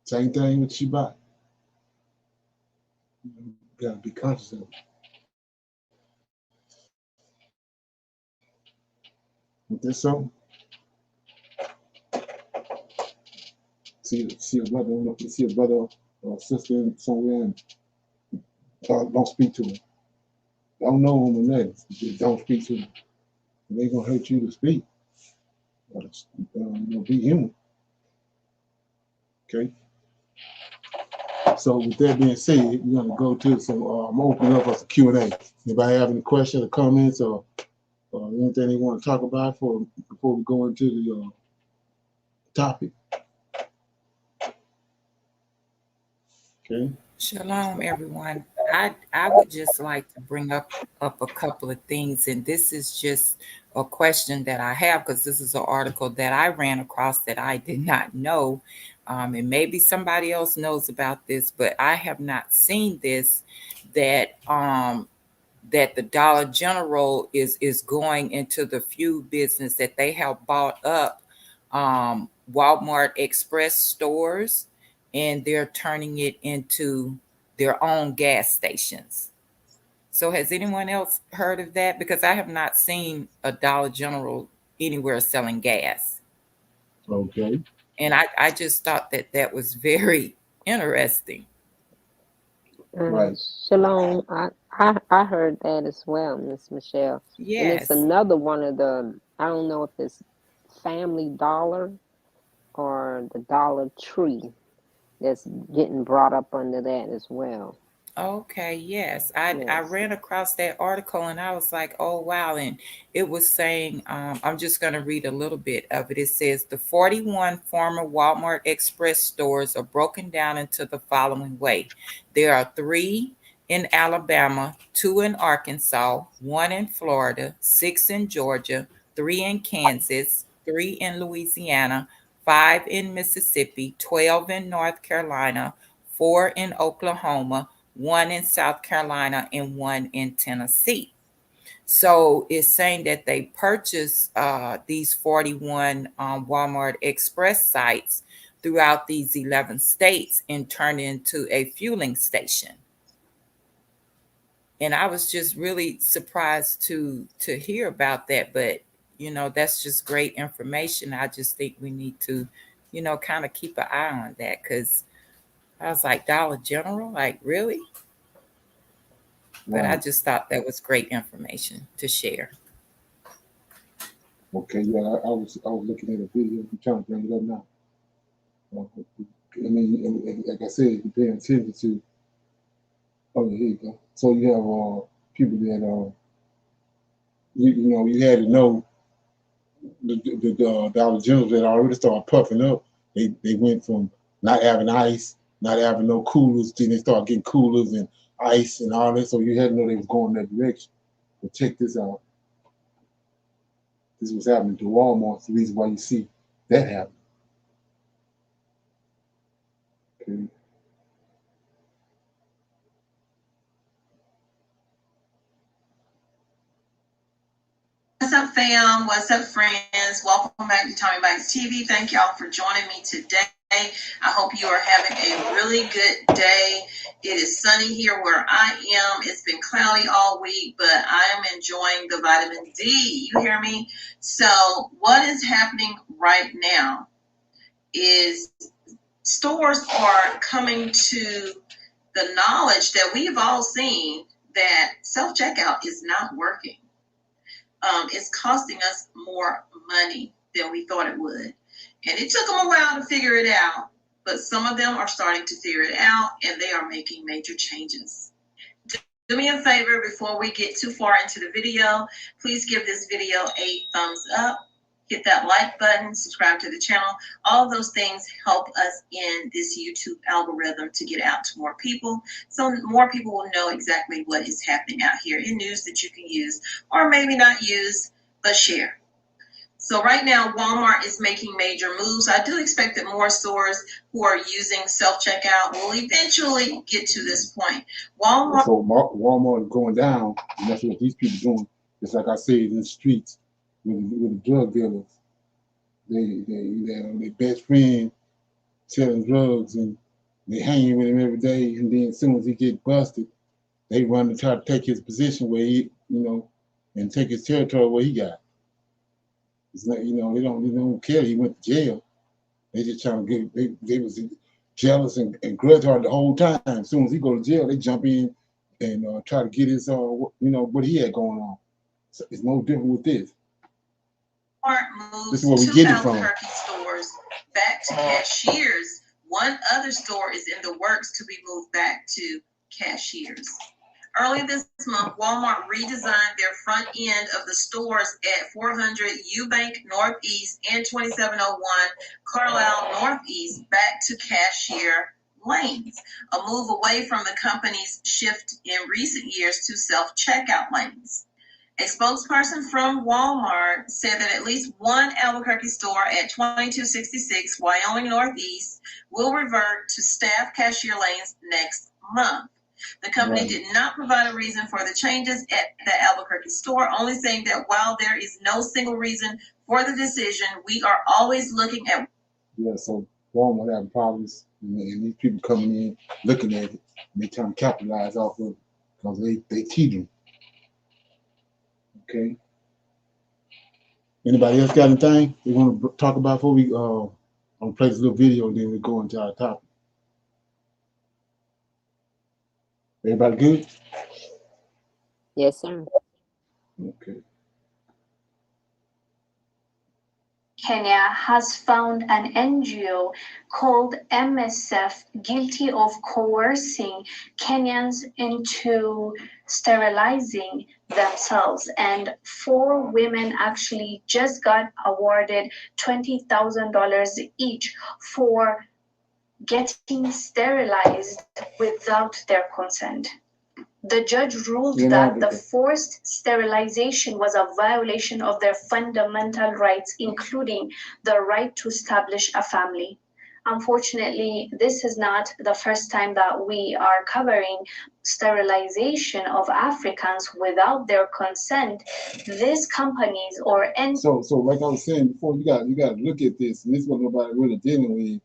Same thing with Shabbat. You got to be conscious of it. With this something? See a brother or sister somewhere and don't speak to him. Don't know him or nothing. Just don't speak to him. It ain't gonna hurt you to speak. Be human. Okay. So with that being said, we're gonna go to some. I'm opening up for some Q&A. Anybody have any questions or comments or anything they want to talk about before we go into the topic? Okay. Shalom, everyone. I would just like to bring up a couple of things, and this is just a question that I have because this is an article that I ran across that I did not know, and maybe somebody else knows about this, but I have not seen this. That the Dollar General is going into the food business, that they have bought up Walmart Express stores, and they're turning it into their own gas stations. So has anyone else heard of that? Because I have not seen a Dollar General anywhere selling gas. Okay. And I just thought that was very interesting. Right. Shalom. I heard that as well, Miss Michelle. Yes. And it's another one of the, I don't know if it's Family Dollar or the Dollar Tree that's getting brought up under that as well. Okay, yes. I ran across that article and I was like, oh, wow. And it was saying, I'm just going to read a little bit of it. It says the 41 former Walmart Express stores are broken down into the following way. There are 3 in Alabama, 2 in Arkansas, 1 in Florida, 6 in Georgia, 3 in Kansas, 3 in Louisiana, 5 in Mississippi, 12 in North Carolina, 4 in Oklahoma, 1 in South Carolina, and 1 in Tennessee. So it's saying that they purchased these 41 Walmart Express sites throughout these 11 states and turned into a fueling station. And I was just really surprised to hear about that. But, that's just great information. I just think we need to, kind of keep an eye on that, because I was like, Dollar General, like, really? But I just thought that was great information to share. Okay, yeah, I was looking at a video. I'm trying to bring it up now. I mean, like I said, you're paying attention to. Oh, here you go. So you have people that you had to know the Dollar Generals that already started puffing up. They went from not having ice, not having no coolers, then they started getting coolers and ice and all that. So you had to know they was going that direction. But check this out. This was happening to Walmart. It's the reason why you see that happen. Okay. What's up, fam? What's up, friends? Welcome back to Tommy Bites TV. Thank y'all for joining me today. I hope you are having a really good day. It is sunny here where I am. It's been cloudy all week, but I am enjoying the vitamin D. You hear me? So what is happening right now is stores are coming to the knowledge that we've all seen that self-checkout is not working. It's costing us more money than we thought it would. And it took them a while to figure it out, but some of them are starting to figure it out, and they are making major changes. Do me a favor before we get too far into the video. Please give this video a thumbs up. hit that like button, subscribe to the channel. All of those things help us in this YouTube algorithm to get out to more people, so more people will know exactly what is happening out here in news that you can use, or maybe not use, but share. So right now, Walmart is making major moves. I do expect that more stores who are using self-checkout will eventually get to this point. Walmart is going down, and that's what these people doing. It's like I said, in the streets with the drug dealers. Their best friend selling drugs, and they hanging with him every day. And then as soon as he get busted, they run to try to take his position where he, and take his territory where he got. It's not, they don't care he went to jail. They just trying to get. They was jealous and grudge hard the whole time. As soon as he go to jail, they jump in and try to get his what he had going on. So it's no different with this. This is where we get it from. Albuquerque stores back to cashiers. One other store is in the works to be moved back to cashiers. Earlier this month, Walmart redesigned their front end of the stores at 400 Eubank Northeast and 2701 Carlisle Northeast back to cashier lanes, a move away from the company's shift in recent years to self-checkout lanes. A spokesperson from Walmart said that at least one Albuquerque store at 2266 Wyoming Northeast will revert to staff cashier lanes next month. The company did not provide a reason for the changes at the Albuquerque store, only saying that while there is no single reason for the decision, we are always looking at. Yeah, so Walmart having problems, and these people coming in, looking at it, and they trying to capitalize off of it because they teach them. Okay. Anybody else got anything they want to talk about before we I'm gonna play this little video, then we go into our topic. Everybody good? Yes, sir. Okay. Kenya has found an NGO called MSF guilty of coercing Kenyans into sterilizing themselves, and 4 women actually just got awarded $20,000 each for getting sterilized without their consent. The judge ruled that the forced sterilization was a violation of their fundamental rights, including the right to establish a family. Unfortunately, this is not the first time that we are covering sterilization of Africans without their consent. These companies or So like I was saying before, you got to look at this, and this is what nobody really dealing with.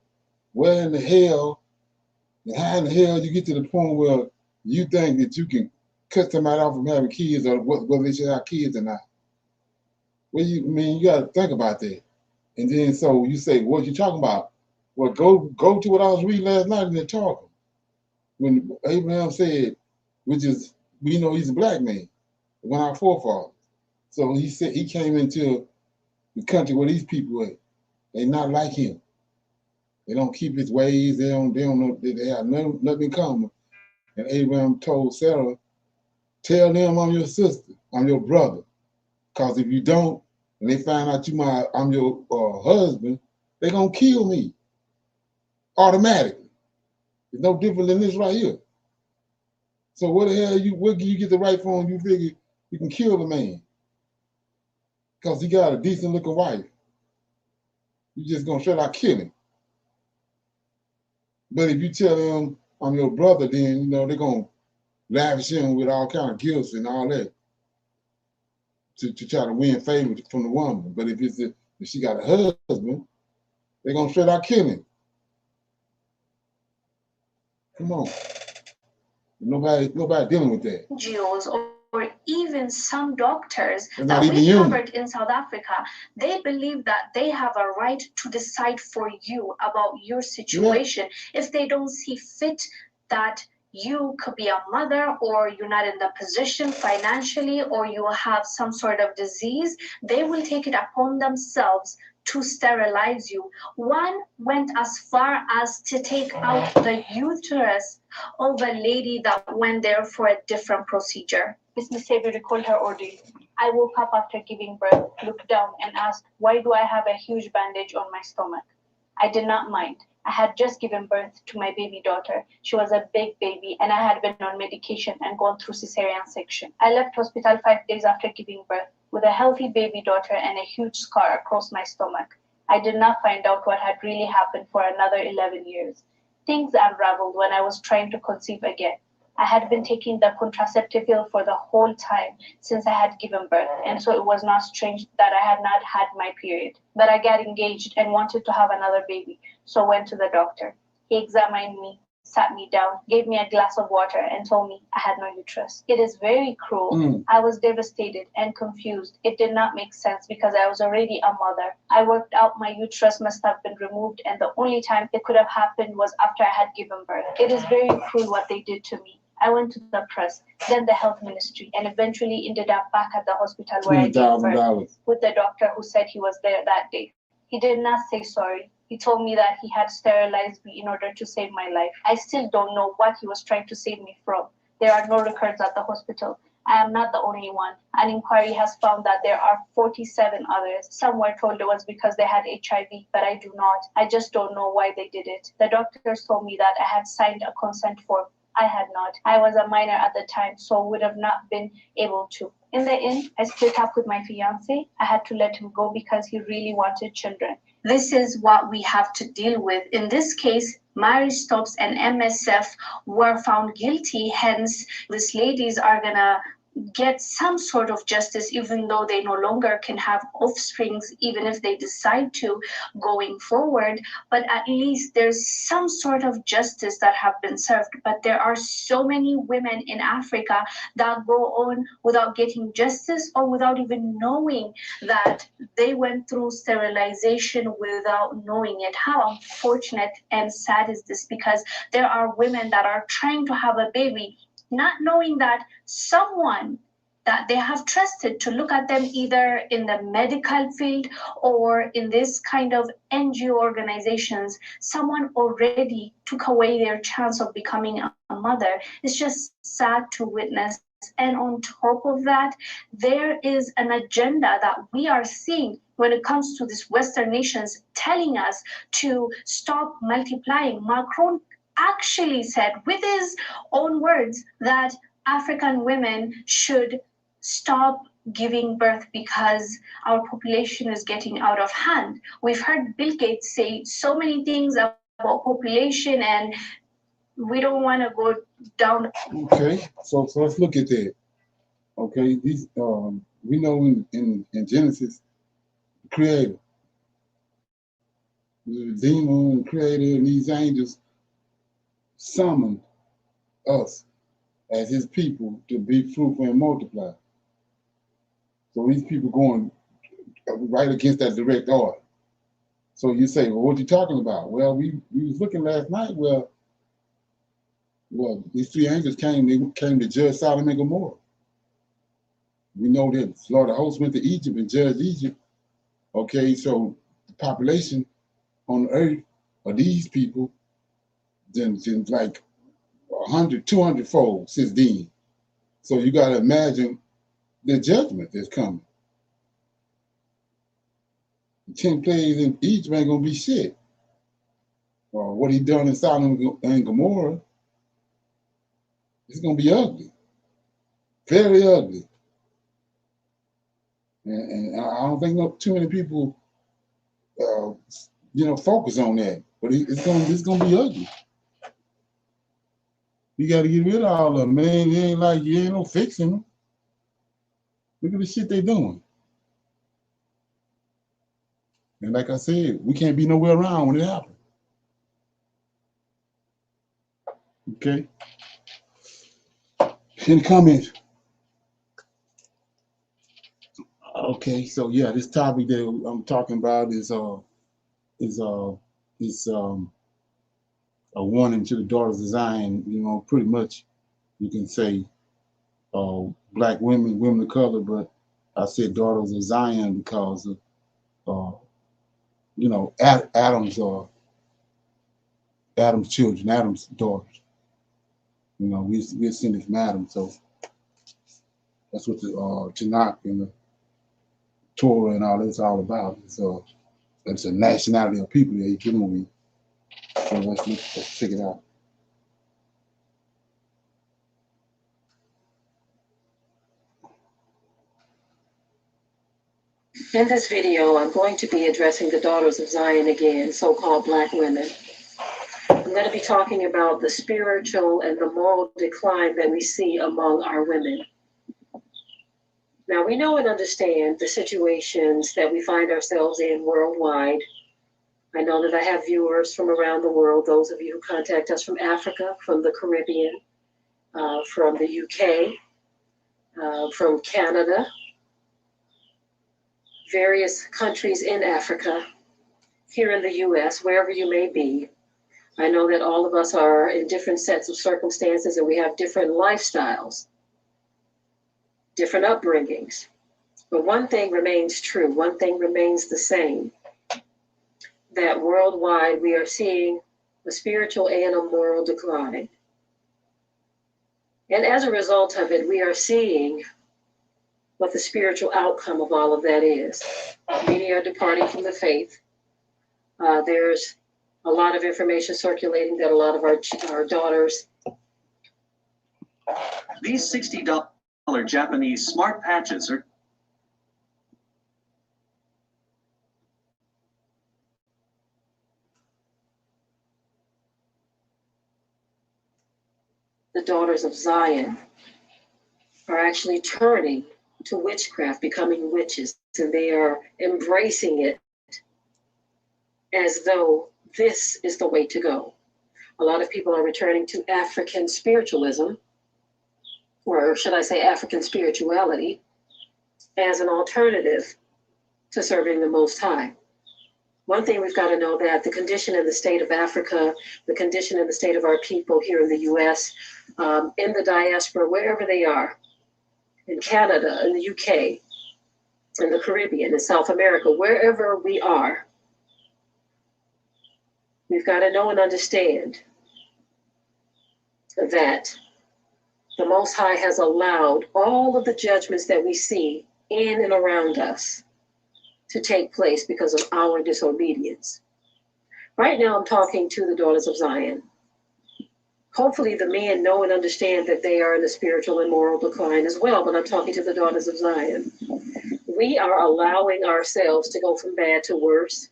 Where in the hell, and how in the hell you get to the point where you think that you can cut somebody off from having kids, or whether they should have kids or not? Well, you got to think about that. And then so you say, what you talking about? Well, go to what I was reading last night in the talk. When Abraham said, which is, we know he's a black man, one of our forefathers. So he said he came into the country where these people are. They not like him. They don't keep his ways. They don't know. They have nothing in common. And Abraham told Sarah, "Tell them I'm your sister, I'm your brother. Because if you don't, and they find out I'm your husband, they're gonna kill me automatically. It's no different than this right here. So what the hell where do you get the right from? You figure you can kill the man because he got a decent looking wife. You just gonna straight out kill him. But if you tell them I'm your brother, then they're gonna lavish him with all kind of gifts and all that to try to win favor from the woman. But if she got a husband, they're gonna straight out kill him. Come on. Nobody dealing with that. NGOs or even some doctors They're that not we even covered in South Africa, they believe that they have a right to decide for you about your situation. If they don't see fit that you could be a mother, or you're not in the position financially, or you have some sort of disease, they will take it upon themselves to sterilize you. One went as far as to take out the uterus of a lady that went there for a different procedure. Miss Xavier, recall her order. I woke up after giving birth, looked down, and asked, why do I have a huge bandage on my stomach? I did not mind. I had just given birth to my baby daughter. She was a big baby, and I had been on medication and gone through cesarean section. I left hospital 5 days after giving birth with a healthy baby daughter and a huge scar across my stomach. I did not find out what had really happened for another 11 years. Things unraveled when I was trying to conceive again. I had been taking the contraceptive pill for the whole time since I had given birth, and so it was not strange that I had not had my period. But I got engaged and wanted to have another baby, so went to the doctor. He examined me, sat me down, gave me a glass of water, and told me I had no uterus. It is very cruel. I was devastated and confused. It did not make sense because I was already a mother. I worked out my uterus must have been removed, and the only time it could have happened was after I had given birth. It is very cruel what they did to me. I went to the press, then the health ministry, and eventually ended up back at the hospital where I gave birth with the doctor who said he was there that day. He did not say sorry. He told me that he had sterilized me in order to save my life. I still don't know what he was trying to save me from. There are no records at the hospital. I am not the only one. An inquiry has found that there are 47 others. Some were told it was because they had HIV, but I do not. I just don't know why they did it. The doctors told me that I had signed a consent form. I had not. I was a minor at the time, so would have not been able to. In the end, I split up with my fiance. I had to let him go because he really wanted children. This is what we have to deal with. In this case, Marie Stopes and MSF were found guilty. Hence, these ladies are gonna get some sort of justice, even though they no longer can have offsprings, even if they decide to going forward. But at least there's some sort of justice that have been served. But there are so many women in Africa that go on without getting justice or without even knowing that they went through sterilization without knowing it. How unfortunate and sad is this? Because there are women that are trying to have a baby, not knowing that someone that they have trusted to look at them either in the medical field or in this kind of NGO organizations, someone already took away their chance of becoming a mother. It's just sad to witness. And on top of that, there is an agenda that we are seeing when it comes to these Western nations telling us to stop multiplying. Macron actually said with his own words that African women should stop giving birth because our population is getting out of hand. We've heard Bill Gates say so many things about population, and we don't want to go down. Okay, so let's look at that. Okay, these we know in Genesis, the Creator, the Redeemer and Creator, and these angels summoned us as his people to be fruitful and multiply. So these people going right against that direct order. So you say, well, what you talking about? Well, we was looking last night. Well, these three angels came to judge Sodom and Gomorrah. We know that the Lord of hosts went to Egypt and judged Egypt. Okay, so the population on the earth of these people then like 100, 200-fold since then. So you got to imagine the judgment that's coming. The 10 plagues in Egypt ain't going to be shit. What he done in Sodom and Gomorrah, it's going to be ugly. Very ugly. And I don't think too many people, focus on that. But it's gonna be ugly. You got to get rid of all of them, man. It ain't like you ain't no fixing them. Look at the shit they doing. And like I said, we can't be nowhere around when it happens. Okay. Any comments? Okay, so yeah, this topic that I'm talking about is a warning to the daughters of Zion. Pretty much you can say black women, women of color, but I said daughters of Zion because of Adam's children, Adam's daughters. We're descendants from Adam, so That's what the Tanakh and the Torah and all that's all about. It's a nationality of people that he's dealing with. So let's check it out. In this video, I'm going to be addressing the daughters of Zion again, so-called Black women. I'm going to be talking about the spiritual and the moral decline that we see among our women. Now, we know and understand the situations that we find ourselves in worldwide. I know that I have viewers from around the world, those of you who contact us from Africa, from the Caribbean, from the UK, from Canada, various countries in Africa, here in the US, wherever you may be. I know that all of us are in different sets of circumstances and we have different lifestyles, different upbringings. But one thing remains true, one thing remains the same, that worldwide we are seeing a spiritual and a moral decline. And as a result of it, we are seeing what the spiritual outcome of all of that is. Many are departing from the faith. There's a lot of information circulating that a lot of our daughters. These $60 Japanese smart patches are the daughters of Zion are actually turning to witchcraft, becoming witches, and they are embracing it as though this is the way to go. A lot of people are returning to African spiritualism, or should I say African spirituality, as an alternative to serving the Most High. One thing we've got to know, that the condition in the state of Africa, the condition in the state of our people here in the US, in the diaspora, wherever they are, in Canada, in the UK, in the Caribbean, in South America, wherever we are, we've got to know and understand that the Most High has allowed all of the judgments that we see in and around us to take place because of our disobedience. Right now, I'm talking to the daughters of Zion. Hopefully the men know and understand that they are in a spiritual and moral decline as well, but I'm talking to the daughters of Zion. We are allowing ourselves to go from bad to worse.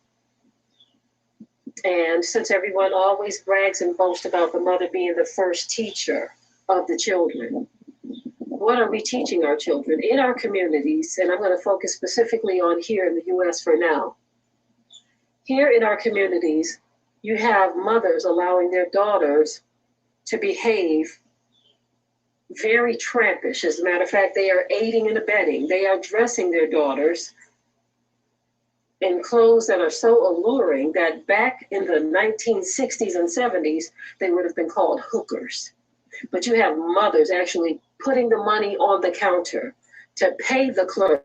And since everyone always brags and boasts about the mother being the first teacher of the children, what are we teaching our children in our communities? And I'm going to focus specifically on here in the US for now. Here in our communities, you have mothers allowing their daughters to behave very trampish. As a matter of fact, they are aiding and abetting. They are dressing their daughters in clothes that are so alluring that back in the 1960s and 70s, they would have been called hookers. But you have mothers actually putting the money on the counter to pay the clerk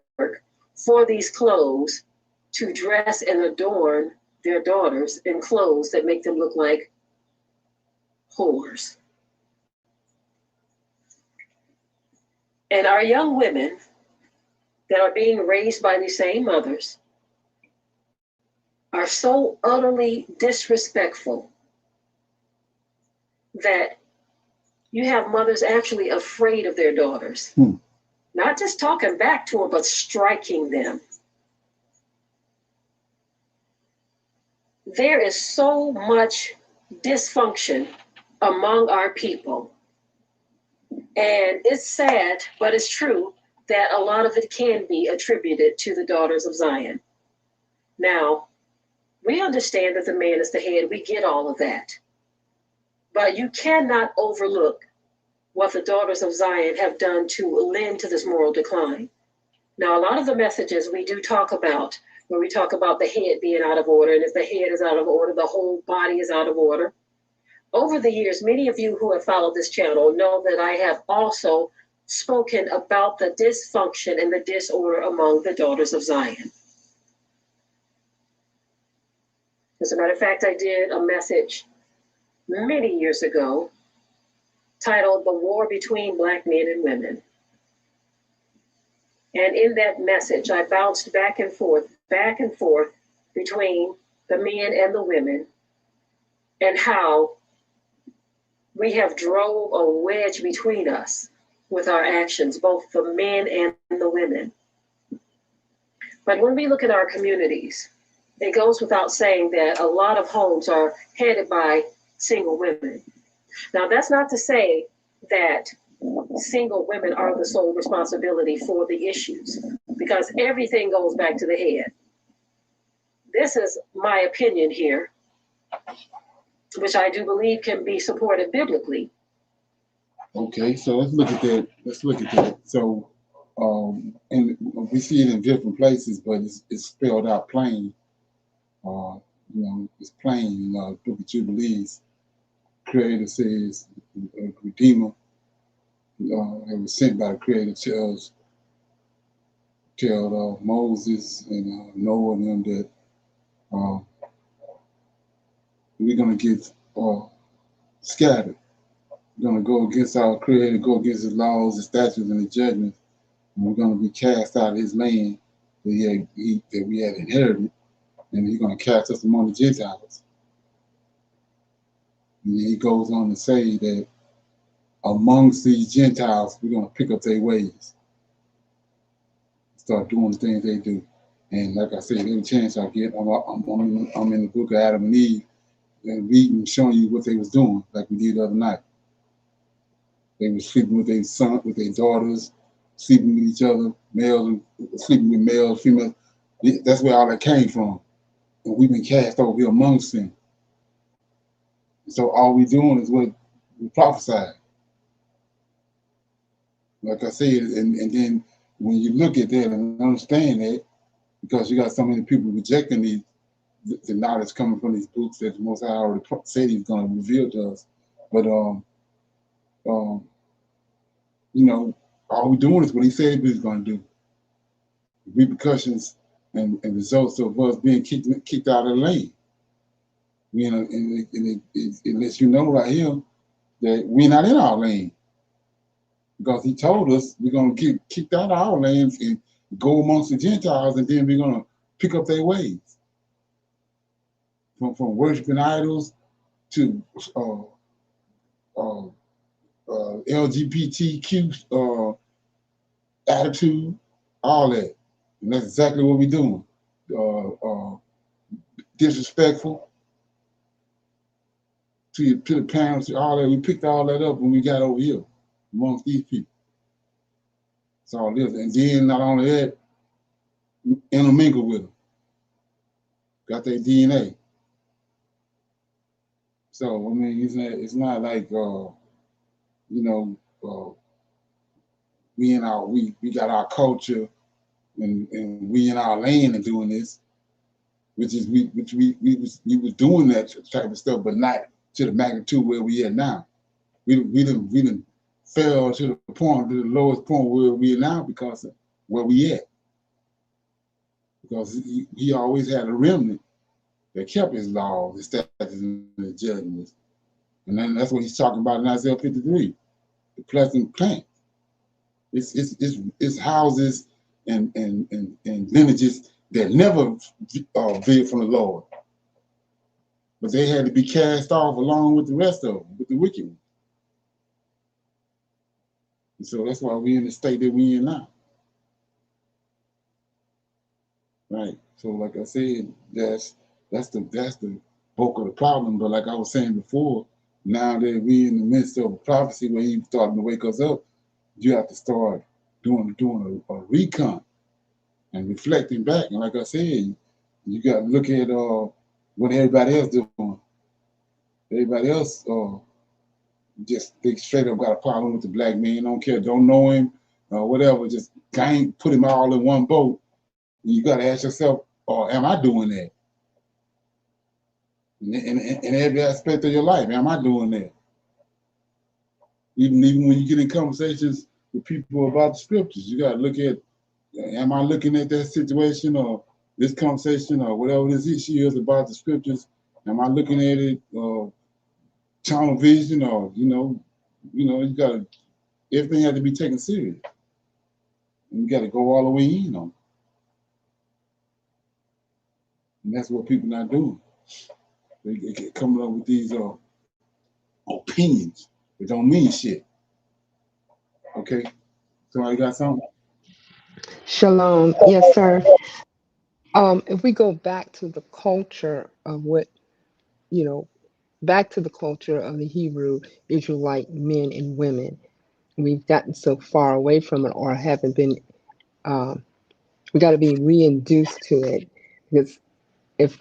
for these clothes to dress and adorn their daughters in clothes that make them look like whores. And our young women that are being raised by these same mothers are so utterly disrespectful that you have mothers actually afraid of their daughters. Not just talking back to them, but striking them. There is so much dysfunction among our people. And it's sad, but it's true that a lot of it can be attributed to the daughters of Zion. Now, we understand that the man is the head. We get all of that. But you cannot overlook what the daughters of Zion have done to lend to this moral decline. Now, a lot of the messages we do talk about, when we talk about the head being out of order, and if the head is out of order, the whole body is out of order. Over the years, many of you who have followed this channel know that I have also spoken about the dysfunction and the disorder among the daughters of Zion. As a matter of fact, I did a message many years ago titled "The War Between Black Men and Women." And in that message, I bounced back and forth between the men and the women, and how we have drove a wedge between us with our actions, both the men and the women. But when we look at our communities, it goes without saying that a lot of homes are headed by single women. Now, that's not to say that single women are the sole responsibility for the issues, because everything goes back to the head. This is my opinion here, which I do believe can be supported biblically. Okay, so let's look at that. So, and we see it in different places, but it's spelled out plain. It's plain. Book of Jubilees, Creator says, Redeemer, it was sent by the Creator tell Moses and Noah and them that we're gonna get scattered. We're gonna go against our Creator, go against His laws, His statutes, and His judgments, and we're gonna be cast out of His land that we had inherited, and He's gonna cast us among the Gentiles. And He goes on to say that amongst these Gentiles, we're gonna pick up their ways, start doing the things they do. And like I said, every chance I get, I'm in the book of Adam and Eve, and reading, showing you what they was doing, like we did the other night. They were sleeping with their sons, with their daughters, sleeping with each other, males, sleeping with males, females. That's where all that came from. And we've been cast over here amongst them. So all we doing is what we prophesied. Like I said, and then when you look at that and understand that, because you got so many people rejecting the knowledge coming from these books that the Most High already said He's going to reveal to us. But all we're doing is what He said He was going to do. Repercussions and results of us being kicked out of the lane. And it lets you know right here that we're not in our lane, because He told us we're going to get kicked out of our lanes and go amongst the Gentiles, and then we're going to pick up their ways. From worshiping idols to LGBTQ attitude, all that. And that's exactly what we're doing. Disrespectful to the parents, all that. We picked all that up when we got over here amongst these people. That's all it is. And then not only that, intermingle with them. Got their DNA. So I mean, it's not like we got our culture and we in our lane and doing this, which we was doing that type of stuff, but not to the magnitude where we at now. We didn't fell to the lowest point where we are now because of where we at. Because he always had a remnant that kept His laws, His statutes, and His judgments. And then that's what He's talking about in Isaiah 53, the pleasant plant. It's houses and lineages that never veered from the Lord. But they had to be cast off along with the rest of them, with the wicked ones. And so that's why we're in the state that we're in now. Right. So like I said, that's the bulk of the problem. But like I was saying before, now that we're in the midst of a prophecy where He's starting to wake us up, you have to start doing a recon and reflecting back. And like I said, you got to look at what everybody else doing. Everybody else they straight up got a problem with the black man. Don't care, don't know him, whatever. Just put him all in one boat. You got to ask yourself, am I doing that? In every aspect of your life, am I doing that? Even when you get in conversations with people about the scriptures, you got to look at, am I looking at that situation or this conversation or whatever this issue is about the scriptures? Am I looking at it tunnel vision or, you got to, everything has to be taken serious. And we got to go all the way in on it. And that's what people not doing. They get coming up with these opinions that don't mean shit. Okay? Somebody got something? Shalom. Yes, sir. If we go back to the culture of what, back to the culture of the Hebrew Israelite men and women, we've gotten so far away from it or haven't been, we got to be reintroduced to it. Because if,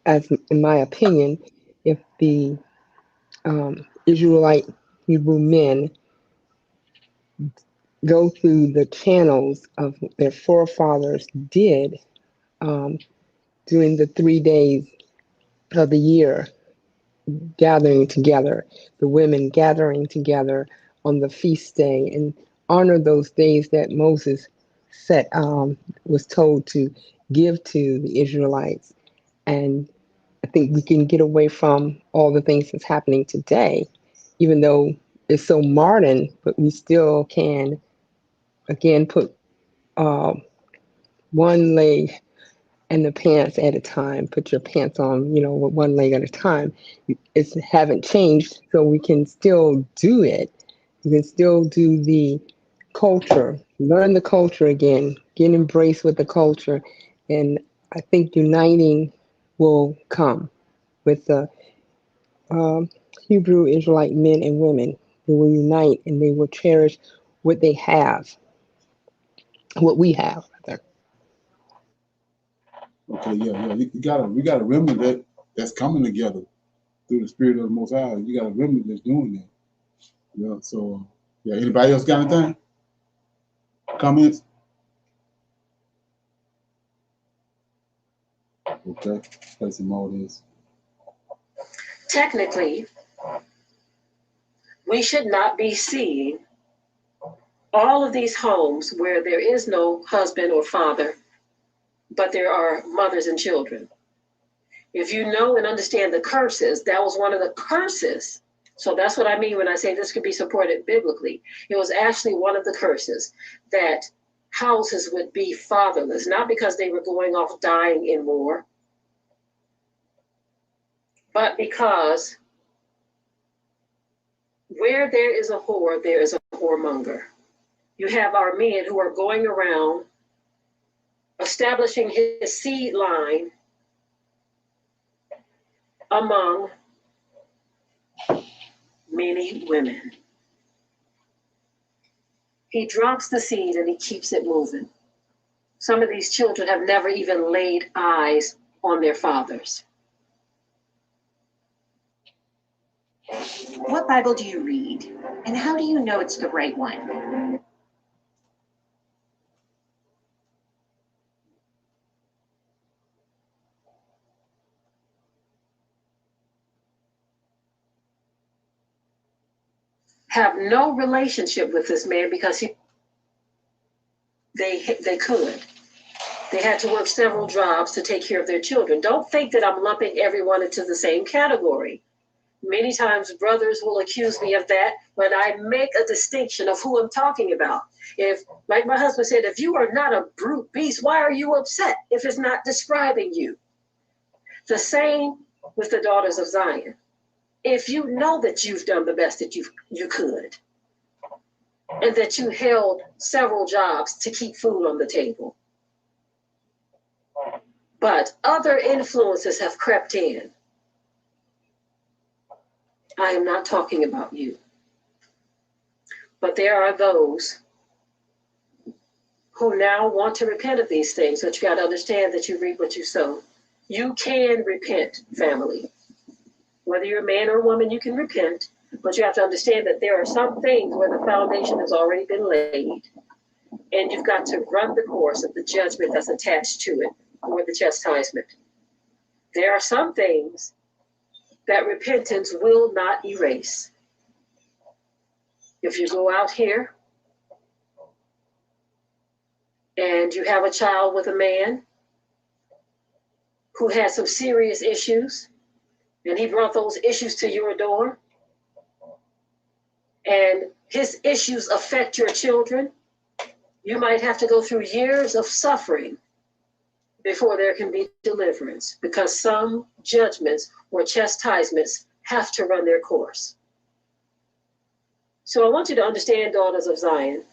as in my opinion, if the Israelite Hebrew men go through the channels of their forefathers did during the 3 days of the year, gathering together, the women gathering together on the feast day and honor those days that Moses set was told to give to the Israelites. And I think we can get away from all the things that's happening today, even though it's so modern, but we still can again put one leg in the pants at a time. Put your pants on, with one leg at a time. It's haven't changed, so we can still do it. We can still do the culture, learn the culture again, get embraced with the culture, and I think uniting will come with the Hebrew Israelite men and women. They will unite and they will cherish what they have, what we have. Okay, yeah. We got a remnant that's coming together through the Spirit of the Most High. You got a remnant that's doing that. Yeah. So, yeah. Anybody else got anything? Comments? Okay. Play some more of this. Technically, we should not be seeing all of these homes where there is no husband or father, but there are mothers and children. If you know and understand the curses, that was one of the curses. So that's what I mean when I say this could be supported biblically. It was actually one of the curses that houses would be fatherless, not because they were going off dying in war, but because where there is a whore, there is a whoremonger. You have our men who are going around establishing his seed line among many women. He drops the seed and he keeps it moving. Some of these children have never even laid eyes on their fathers. What Bible do you read? And how do you know it's the right one? Have no relationship with this man because they could. They had to work several jobs to take care of their children. Don't think that I'm lumping everyone into the same category. Many times brothers will accuse me of that when I make a distinction of who I'm talking about. If, like my husband said, if you are not a brute beast, why are you upset if it's not describing you? The same with the daughters of Zion. If you know that you've done the best that you could, and that you held several jobs to keep food on the table, but other influences have crept in, I am not talking about you. But there are those who now want to repent of these things, but you got to understand that you reap what you sow. You can repent, family. Whether you're a man or a woman, you can repent, but you have to understand that there are some things where the foundation has already been laid, and you've got to run the course of the judgment that's attached to it, or the chastisement. There are some things that repentance will not erase. If you go out here and you have a child with a man who has some serious issues, and he brought those issues to your door, and his issues affect your children, You might have to go through years of suffering before there can be deliverance, because some judgments or chastisements have to run their course. So I want you to understand, daughters of Zion,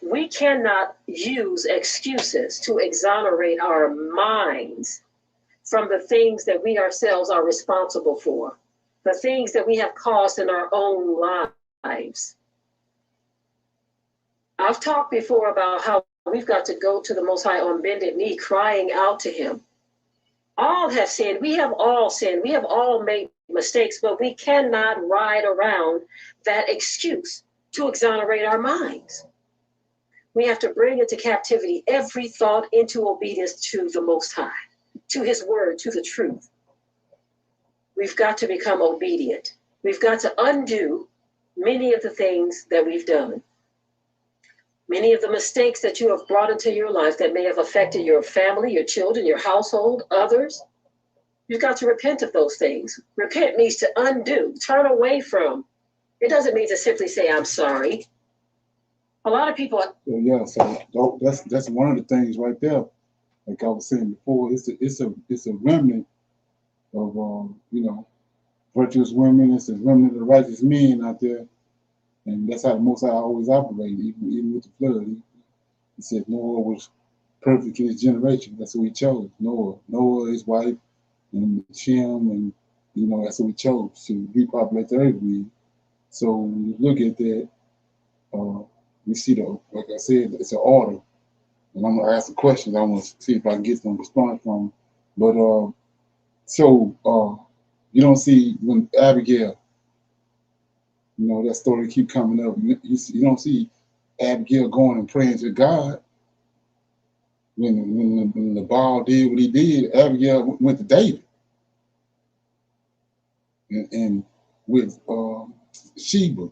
we cannot use excuses to exonerate our minds from the things that we ourselves are responsible for, the things that we have caused in our own lives. I've talked before about how we've got to go to the Most High on bended knee, crying out to him. All have sinned. We have all sinned. We have all made mistakes, but we cannot ride around that excuse to exonerate our minds. We have to bring into captivity every thought into obedience to the Most High, to his word, to the truth. We've got to become obedient. We've got to undo many of the things that we've done. Many of the mistakes that you have brought into your life that may have affected your family, your children, your household, others. You've got to repent of those things. Repent means to undo, turn away from. It doesn't mean to simply say, I'm sorry. A lot of people. Yeah, so that's one of the things right there. Like I was saying before, it's a remnant of virtuous women. It's a remnant of righteous men out there. And that's how the Most High always operated, even with the flood. He said Noah was perfect in his generation. That's who he chose. Noah, his wife, and Shem, and that's who he chose to repopulate the earth with. So when you look at that, we see like I said, it's an order. And I'm gonna ask the questions. I want to see if I can get some response from them. But you don't see when Abigail. That story keep coming up. You don't see Abigail going and praying to God. When the Baal did what he did, Abigail went to David. And with Bathsheba,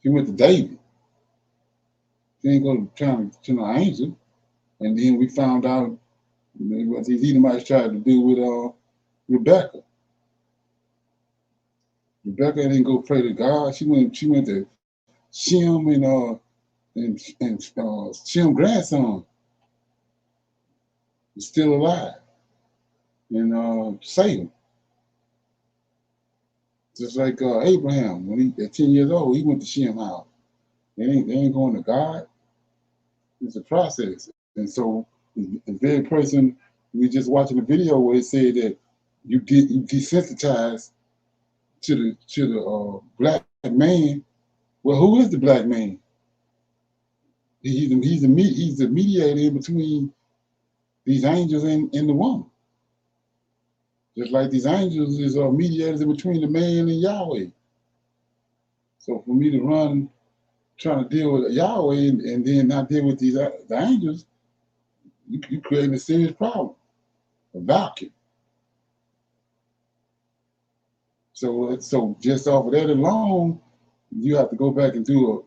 she went to David. She didn't go to no angel. And then we found out what these Edomites tried to do with Rebecca. Rebecca didn't go pray to God. She went to Shem and Shem's grandson was still alive. And Satan. Just like Abraham, when he at 10 years old, he went to Shem's house. They ain't going to God. It's a process. And so the very person we just watching the video where it said that you desensitized to the black man. Well, who is the black man? He's the mediator in between these angels and the woman. Just like these angels is mediators in between the man and Yahweh. So for me to run trying to deal with Yahweh and then not deal with the angels, you creating a serious problem, a vacuum. So just off of that alone, you have to go back and go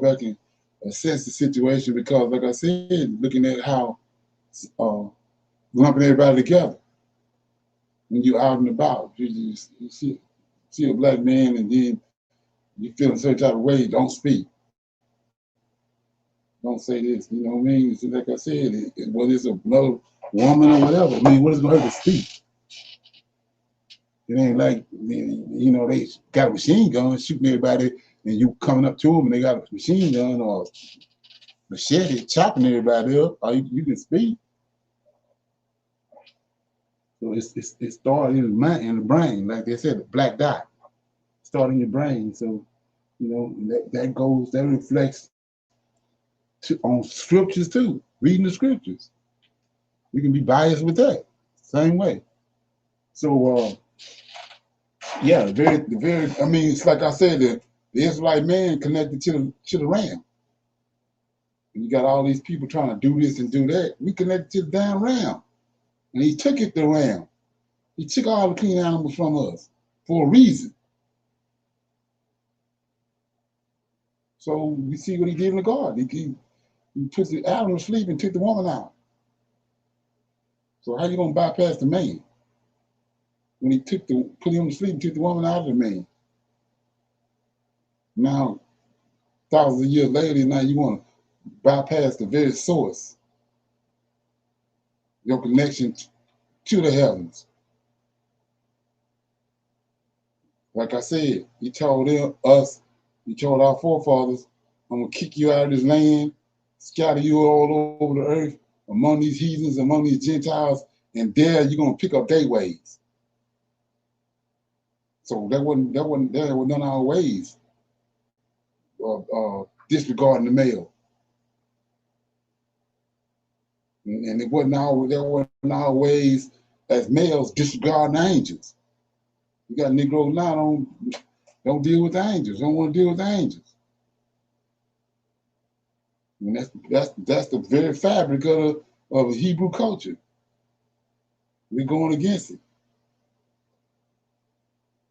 back and assess the situation, because like I said, looking at how lumping everybody together. When you're out and about, you see a black man and then you feel a certain type of way, don't speak. Don't say this, you know what I mean? So like I said, whether it's another woman or whatever, I mean, what is going to hurt to speak? It ain't like, they got a machine gun shooting everybody and you coming up to them and they got a machine gun or machete chopping everybody up, or you can speak. So it started in the brain, like they said, the black dot. Start in your brain. So, that reflects on scriptures too, reading the scriptures. You can be biased with that, same way. So, it's like I said, the Israelite man connected to the ram. And you got all these people trying to do this and do that. We connected to the damn ram. And he took it, the ram. He took all the clean animals from us for a reason. So we see what he did in the garden. He put the animal to sleep and took the woman out. So how you gonna bypass the man? When he put him to sleep and took the woman out of the man. Now, thousands of years later, now you want to bypass the very source, your connection to the heavens. Like I said, he told us, he told our forefathers, I'm going to kick you out of this land, scatter you all over the earth, among these heathens, among these Gentiles, and there you're going to pick up their ways. So that wasn't none of our ways of disregarding the male. And it wasn't our ways as males disregarding the angels. You got Negroes now don't deal with the angels, don't want to deal with the angels. And that's the very fabric of the Hebrew culture. We're going against it.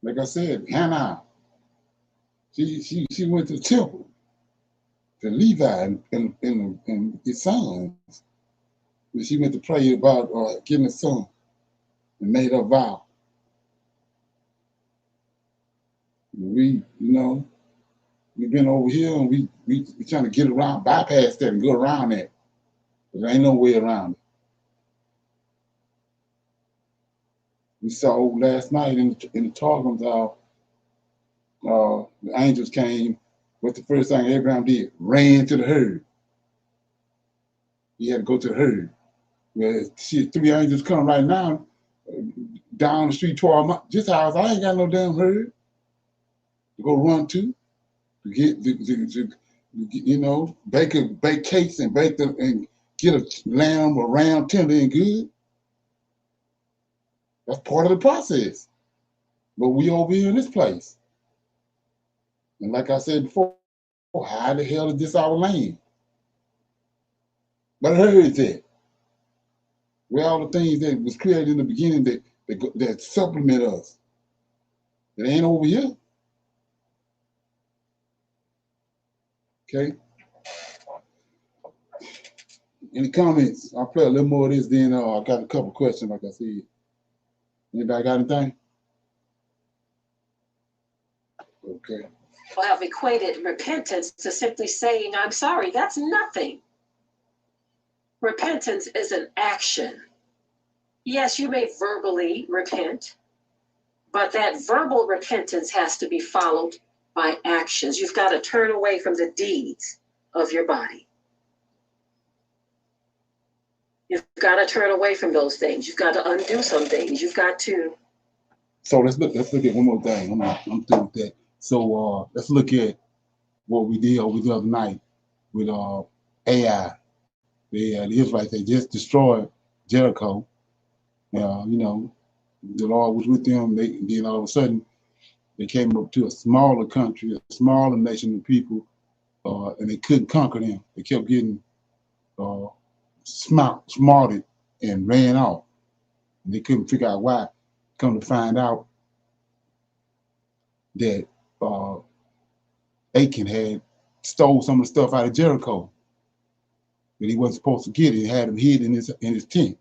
Like I said, Hannah, she went to the temple to Levi and his sons. And she went to pray about getting a son and made her vow. We've been over here and we trying to get around, bypass that and go around that. But there ain't no way around it. We saw last night in the Targums how the angels came. What's the first thing Abraham did? Ran to the herd. He had to go to the herd. Well, shit, 3 angels come right now down the street 12 miles. This house, I ain't got no damn herd to go run to get bake cakes and bake them and get a lamb around tender and good. That's part of the process. But we over here in this place. And like I said before, how the hell is this our land? But I heard that. Where all the things that was created in the beginning that supplement us. It ain't over here. Okay. Any comments? I'll play a little more of this, then I got a couple questions, like I said. Anybody got anything? Okay. Well, have equated repentance to simply saying, I'm sorry. That's nothing. Repentance is an action. Yes, you may verbally repent, but that verbal repentance has to be followed by actions. You've got to turn away from the deeds of your body. You've got to turn away from those things. You've got to undo some things. You've got to. So let's look at one more thing. I'm through with that. So let's look at what we did over the other night with AI. The Israelites, they just destroyed Jericho. The Lord was with them. Then all of a sudden, they came up to a smaller country, a smaller nation of people, and they couldn't conquer them. They kept getting smarted and ran off. And they couldn't figure out why. Come to find out that Achan had stole some of the stuff out of Jericho that he wasn't supposed to get. He had him hid in his tent,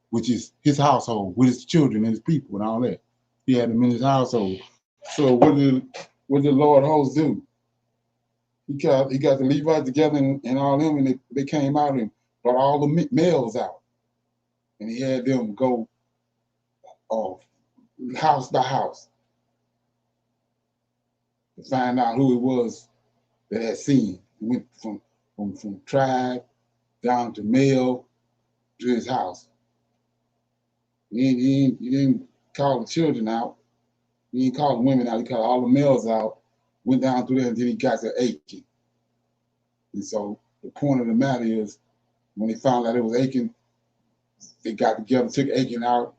which is his household, with his children and his people and all that. He had them in his household. So what did the Lord host do? He got the Levites together and all them, and they came out and brought all the males out. And he had them go house by house to find out who it was that had sinned. He went from tribe down to male to his house. He didn't call the children out. He didn't call the women out. He called all the males out, went down through there, and then he got to Achan. And so the point of the matter is, when they found out it was Achan, they got together, took Achan out,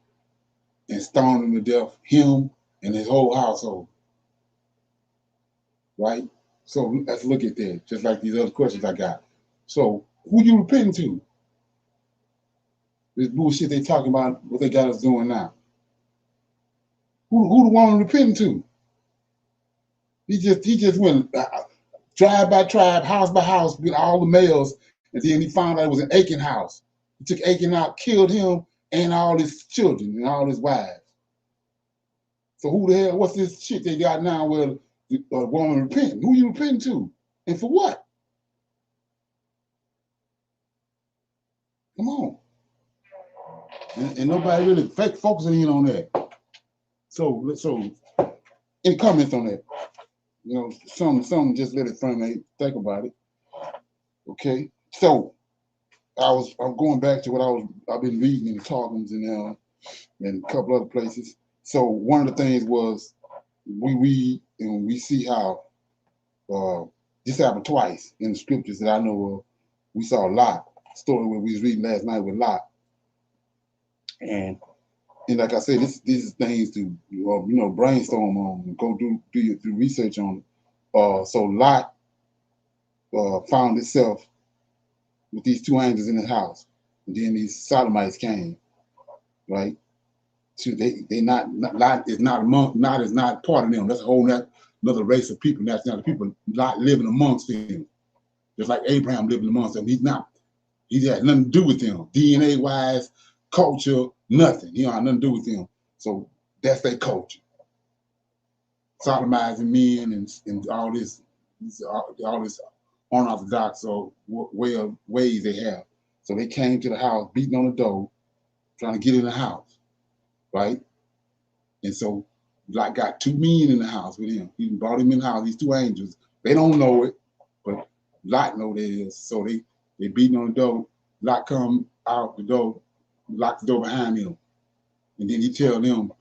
and stoned him to death, him and his whole household. Right? So let's look at that, just like these other questions I got. So who you repenting to? This bullshit they talking about, what they got us doing now. Who the one repenting to? He just went tribe by tribe, house by house with all the males, and then he found out it was an Achan house. He took Achan out, killed him and all his children and all his wives. So who the hell, what's this shit they got now where a woman repenting. Who you repenting to? And for what? Come on. And nobody really focusing in on that. So any comments on that? You know, some just let it furminate. Think about it. Okay. So I'm going back to what I've been reading in the Targums and a couple other places. So one of the things was we read and we see how this happened twice in the scriptures that I know of. We saw Lot, story where we was reading last night with Lot. And like I said, this is things to brainstorm on and go do research on. So Lot found itself with these two angels in the house, and then these sodomites came, right? So Lot is not part of them. That's a whole another race of people. That's not the people Lot living amongst them, just like Abraham living amongst them. He had nothing to do with them, DNA wise, culture, nothing. He don't have nothing to do with them. So that's their culture. Sodomizing men and all this unorthodox ways they have. So they came to the house, beating on the door, trying to get in the house, right? And so Lot got two men in the house with him. He brought him in the house, these two angels. They don't know it, but Lot know that it is. So they beating on the door. Lot come out the door, lock the door behind him. And then he tell them,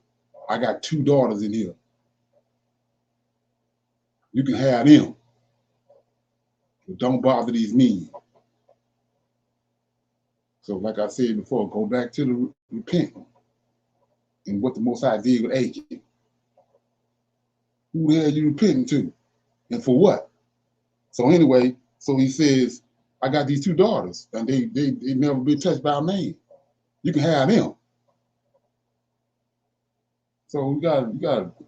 I got two daughters in here. You can have them. But don't bother these men. So like I said before, go back to the repent and what the Most High did with Achan. Who the hell you repenting to? And for what? So anyway, so he says, I got these two daughters and they never been touched by a man. You can have them. So you got,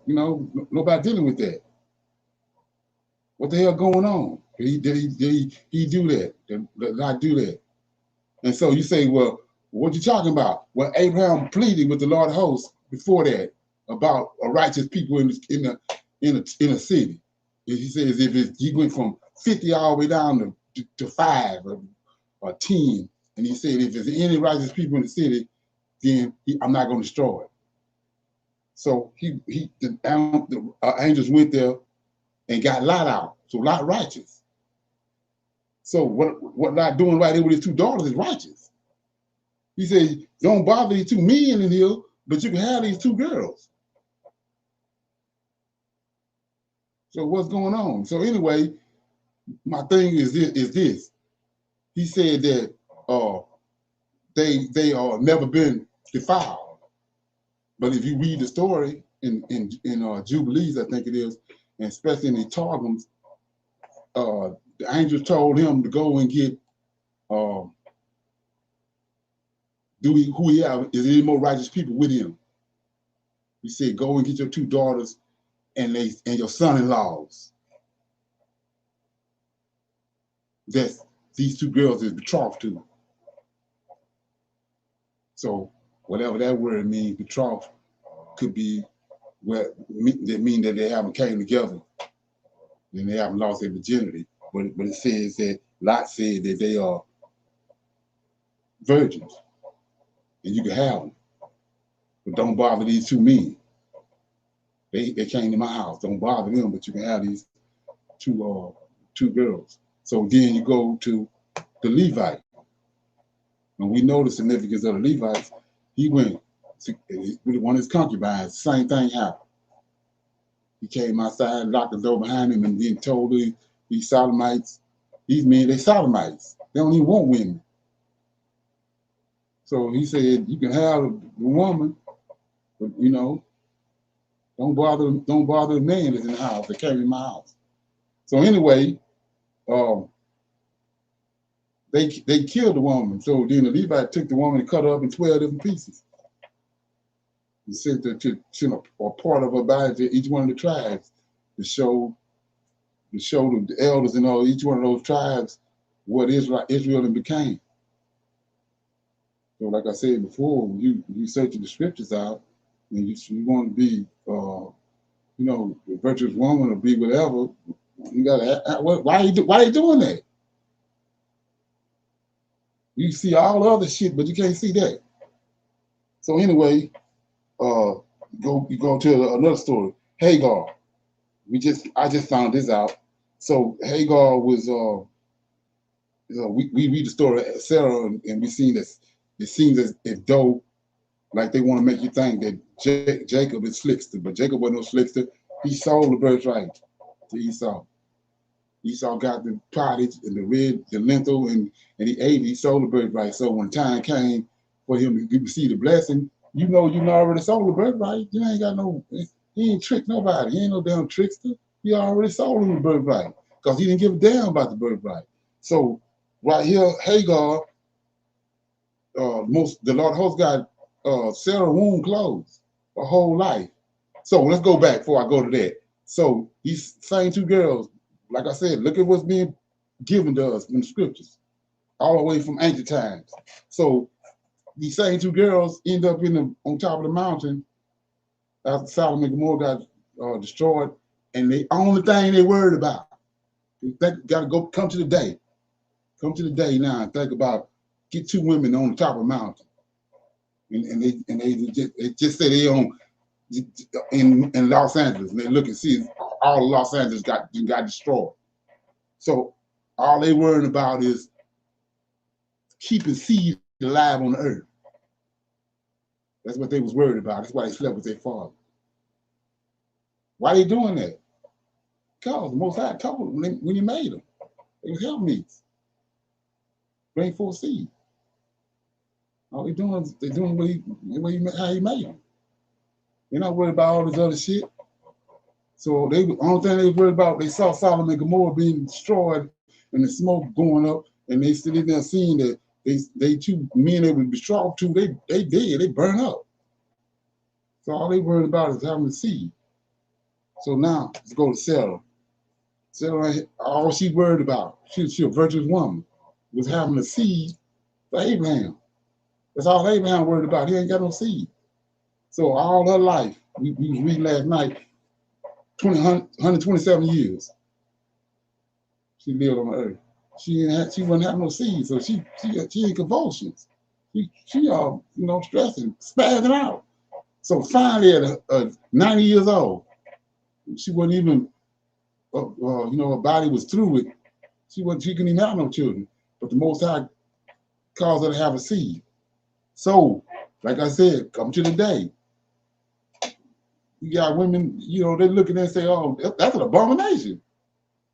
nobody dealing with that. What the hell going on? Did he do that? Did not do that? And so you say, well, what you talking about? Well, Abraham pleaded with the Lord of hosts before that about a righteous people in a city. He says he went from 50 all the way down to 5 or 10, and he said if there's any righteous people in the city, then I'm not going to destroy it. So the angels went there and got Lot out. So Lot righteous. So what Lot doing right here with his two daughters is righteous. He said, don't bother these two men in here, but you can have these two girls. So what's going on? So anyway, my thing is this. He said that they never been defiled. But if you read the story in Jubilees, I think it is, and especially in the Targums, the angel told him to go and get who he have, is there any more righteous people with him? He said, go and get your two daughters and your son-in-laws. That these two girls is betrothed to. So whatever that word means, betrothed could be that mean that they haven't came together and they haven't lost their virginity. But it says that Lot said that they are virgins and you can have them. But don't bother these two men. They came to my house. Don't bother them, but you can have these two girls. So then you go to the Levite. And we know the significance of the Levites. He went with one of his concubines, same thing happened. He came outside, locked the door behind him, and then told these sodomites, these men, they sodomites. They don't even want women. So he said, you can have the woman, but don't bother the man that's in the house that came in my house. So anyway, they killed the woman. So then the Levite took the woman and cut her up in 12 different pieces. He sent her to a part of her body to each one of the tribes to show the elders and all each one of those tribes what Israel became. So like I said before, when you search the scriptures out, and you want to be you know, a virtuous woman or be whatever. You gotta, why are you doing that? You see all the other shit, but you can't see that. So anyway, you go to another story. Hagar. I just found this out. So Hagar was we read the story of Sarah, and we seen this. It seems as if though, like they want to make you think that Jacob is slickster, but Jacob wasn't no slickster. He sold the birthright to Esau. Esau got the pottage and the lentil, and he ate it. He sold the birthright. So when time came for him to receive the blessing, you already sold the birthright. You ain't got no, he ain't tricked nobody. He ain't no damn trickster. He already sold him the birthright because he didn't give a damn about the birthright. So right here, Hagar, the Lord host got Sarah womb closed her whole life. So let's go back before I go to that. So these same two girls, like I said, look at what's being given to us in the scriptures, all the way from ancient times. So these same two girls end up on top of the mountain after Sodom and Gomorrah got destroyed, and the only thing they worried about, they got to come to the day. Come to the day now and think about get two women on the top of the mountain, and they just say they on in Los Angeles, and they look and see all of Los Angeles got destroyed. So all they worrying about is keeping seed alive on the earth. That's what they was worried about. That's why they slept with their father. Why they doing that? Because the Most High told them when he made them, they was helpmeets. Bring forth seed. All they doing is how he made them. They're not worried about all this other shit. So the only thing they worried about, they saw Sodom and Gomorrah being destroyed and the smoke going up, and they still in there seeing that they two men they would be betrothed to, they dead, they burn up. So all they worried about is having the seed. So now let's go to Sarah. Sarah, all she worried about, she a virtuous woman, was having a seed for Abraham. That's all Abraham worried about. He ain't got no seed. So all her life, we was reading last night, 127 years she lived on the earth. She wasn't having no seed, so she in convulsions. She stressing, spazzing out. So finally at 90 years old, she wasn't even, her body was through with. She couldn't even have no children. But the Most High caused her to have a seed. So, like I said, come to the day. You got women, they look at it and say, oh, that's an abomination.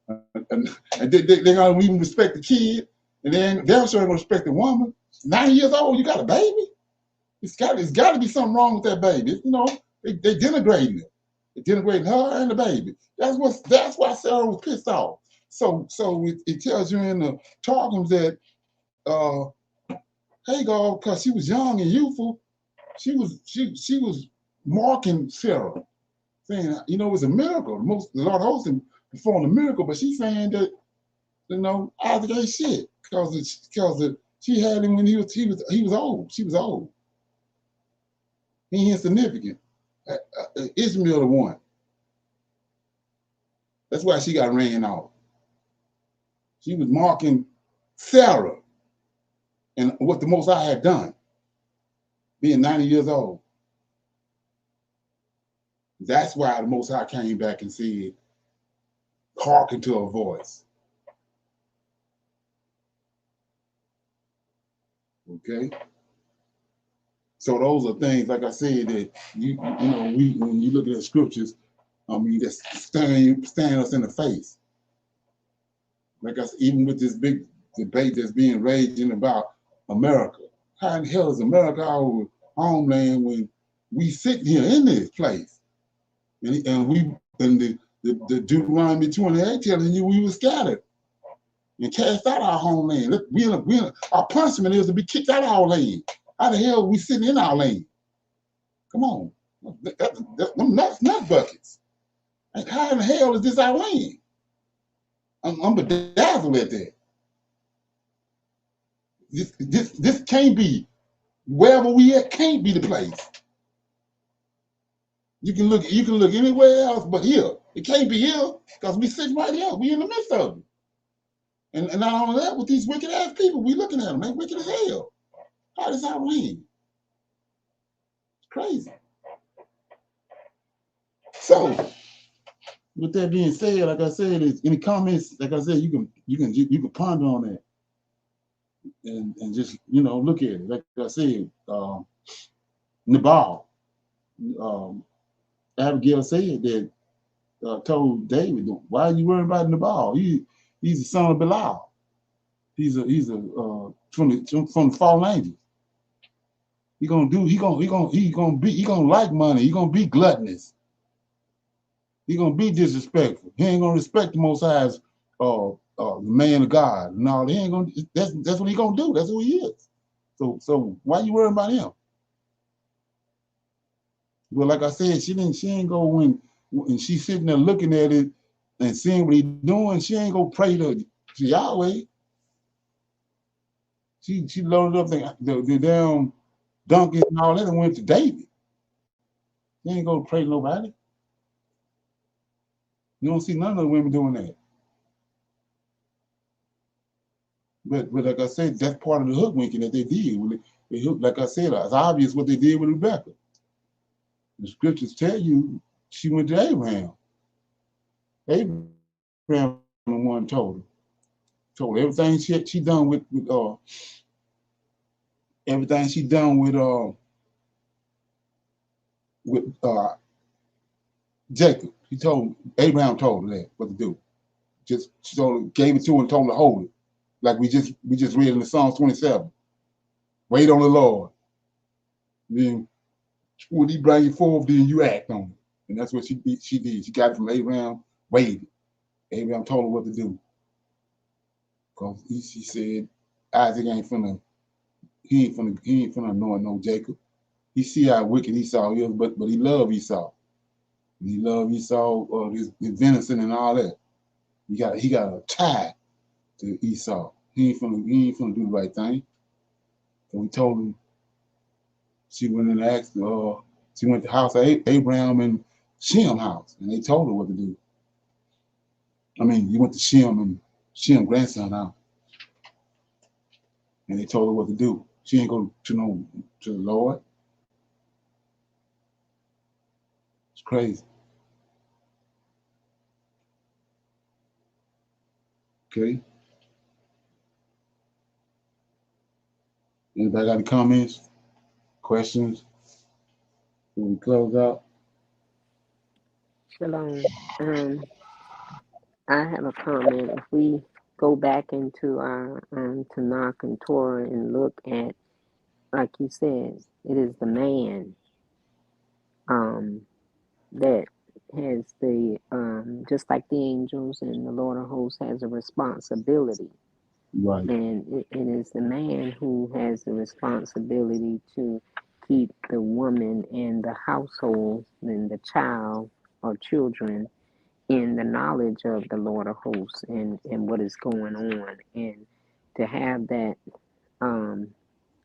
And they're going to even respect the kid, and then they're sure going to respect the woman. 9 years old, you got a baby? It's got to be something wrong with that baby. They denigrating it. They're denigrating her and the baby. That's why Sarah was pissed off. So it tells you in the Targums that Hagar, because she was young and youthful, she was marking Sarah, saying, it was a miracle. The Lord hosted performed a miracle, but she's saying that, Isaac ain't shit because she had him when he was old. She was old. He ain't insignificant. Ishmael the one. That's why she got ran off. She was marking Sarah and what the Most High had done, being 90 years old. That's why the Most High came back and said, hearken to her voice. Okay? So those are things, like I said, that when you look at the scriptures, just stand us in the face. Like I said, even with this big debate that's being raging about America. How in the hell is America our homeland when we sit here in this place? And the Deuteronomy 28 telling you we were scattered and cast out our homeland. Our punishment is to be kicked out of our land. How the hell are we sitting in our land? Come on. Them nut buckets. Like, how in the hell is this our land? I'm bedazzled at that. This can't be, wherever we at, can't be the place. You can look anywhere else but here. It can't be here because we sit right here. We in the midst of it. And not only that, with these wicked ass people, we looking at them. They wicked as hell. How does that mean? It's crazy. So, with that being said, like I said, any comments, like I said, you can ponder on that and just look at it. Like I said, Nabal, Abigail said that told David, "Why are you worrying about Nabal? He's the son of Belial. He's from the fallen angels. He gonna like money. He gonna be gluttonous. He gonna be disrespectful. He ain't gonna respect the Most High's the man of God. No, he ain't gonna. That's what he gonna do. That's who he is. So why you worrying about him? Well, like I said, she ain't go when she's sitting there looking at it and seeing what he's doing. She ain't gonna pray to Yahweh. She loaded up the damn donkey and all that and went to David. She ain't gonna pray to nobody. You don't see none of the women doing that. But like I said, that's part of the hoodwinking that they did. When they hooked, like I said, it's obvious what they did with Rebecca. The scriptures tell you she went to Abraham. Abraham the one told her everything she done with everything she done with Jacob. Abraham told her that what to do. She gave it to her and told her to hold it. Like we just read in the Psalms 27. Wait on the Lord. Then when he bring you forward, then you act on it. And that's what she did. She got it from Abraham, waited. Abraham told her what to do. Because he said, Isaac ain't finna anoint no Jacob. He see how wicked Esau is, but he love Esau. He love Esau, his venison and all that. He got a tie to Esau. He ain't finna do the right thing. So we told him. She went and asked. She went to the house of Abraham and Shem house, and they told her what to do. I mean, you went to Shem grandson house, and they told her what to do. She ain't go to the Lord. It's crazy. Okay. Anybody got any comments, questions? Before we close out? Shalom. I have a comment. If we go back into our Tanakh and Torah and look at, like you said, it is the man that has the just like the angels and the Lord of hosts has a responsibility. Right. And it is the man who has the responsibility to keep the woman and the household and the child or children in the knowledge of the Lord of hosts and what is going on, and to have that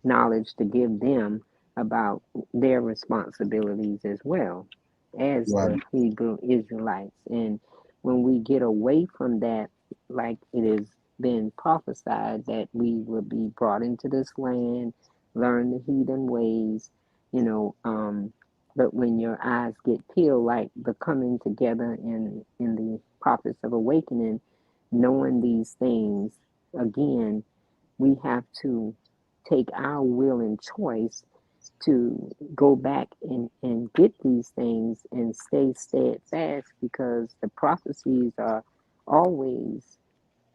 knowledge to give them about their responsibilities as well as the Hebrew Israelites. And when we get away from that, like it has been prophesied that we will be brought into this land, learn the heathen ways, but when your eyes get peeled, like the coming together in the prophets of awakening, knowing these things, again, we have to take our will and choice to go back and get these things and stay steadfast, because the prophecies are always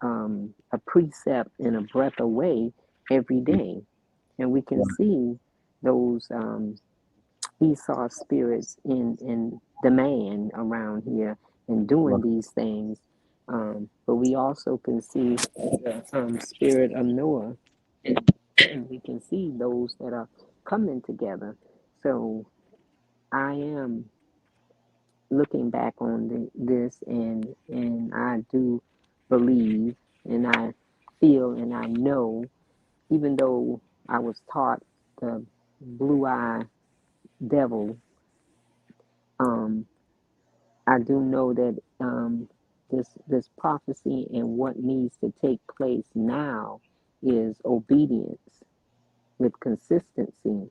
a precept and a breath away every day. And we can see those Esau spirits in the man around here and doing these things. But we also can see the spirit of Noah, and we can see those that are coming together. So I am looking back on this, and I do believe, and I feel, and I know, even though I was taught the blue eye devil, I do know that this prophecy and what needs to take place now is obedience with consistency,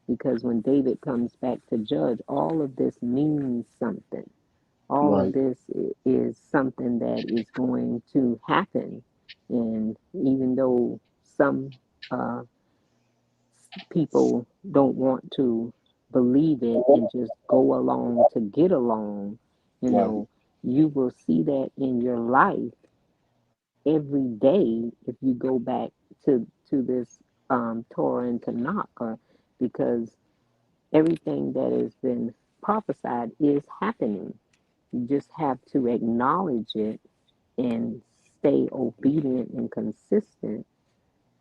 because when David comes back to judge, all of this means something. All of Right. this is something that is going to happen, and even though some uh, people don't want to believe it and just go along to get along, you Right. know, you will see that in your life every day if you go back to this Torah and Tanakh, because everything that has been prophesied is happening. You just have to acknowledge it and stay obedient and consistent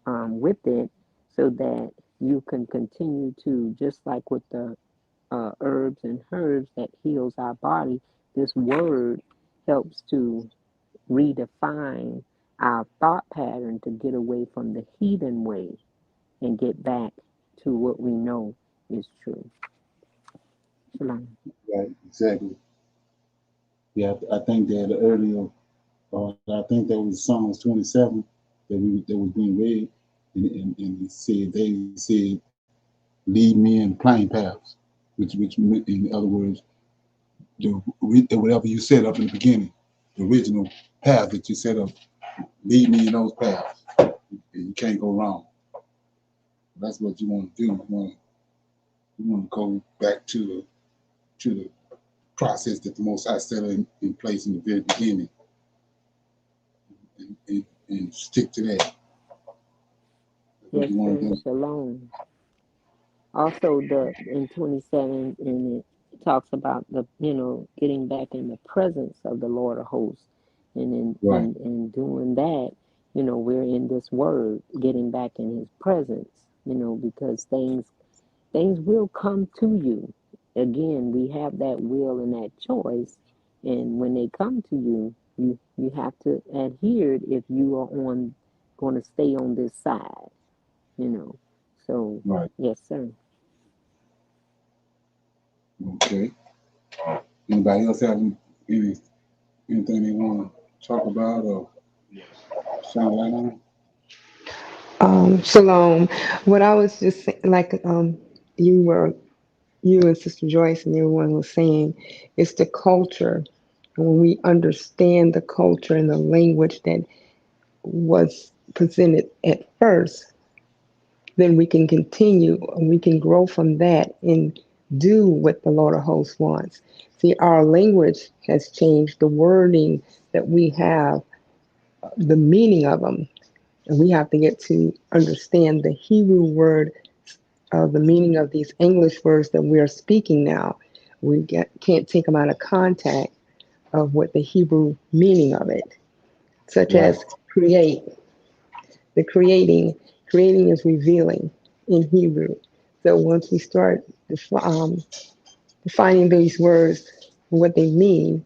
with it, so that you can continue to, just like with the herbs and herbs that heals our body, this word helps to redefine our thought pattern to get away from the heathen way and get back to what we know is true. Shalom. Right. Exactly. Yeah, I think that earlier, I think that was Psalms 27 that was being read, and it said, David said, "Lead me in plain paths," which in other words, whatever you set up in the beginning, the original path that you set up, lead me in those paths. You can't go wrong. That's what you want to do. You want to go back to the process that the Most High set in place in the very beginning, and stick to that. That's what Yes, you want to sir. do. Shalom. Also, in 27, and it talks about the getting back in the presence of the Lord of hosts, and Right. in doing that, we're in this word, getting back in His presence. Because things will come to you. Again, we have that will and that choice, and when they come to you, you have to adhere if you are going to stay on this side. So Right. yes, sir. Okay. Anybody else have anything they want to talk about or shine light on? Shalom. What I was just like you and Sister Joyce and everyone was saying, is the culture. When we understand the culture and the language that was presented at first, then we can continue and we can grow from that and do what the Lord of hosts wants. See, our language has changed, the wording that we have, the meaning of them, and we have to get to understand the Hebrew word, the meaning of these English words that we are speaking now. We can't take them out of context of what the Hebrew meaning of it, such Right. as create. The creating is revealing in Hebrew. So once we start defining these words, what they mean,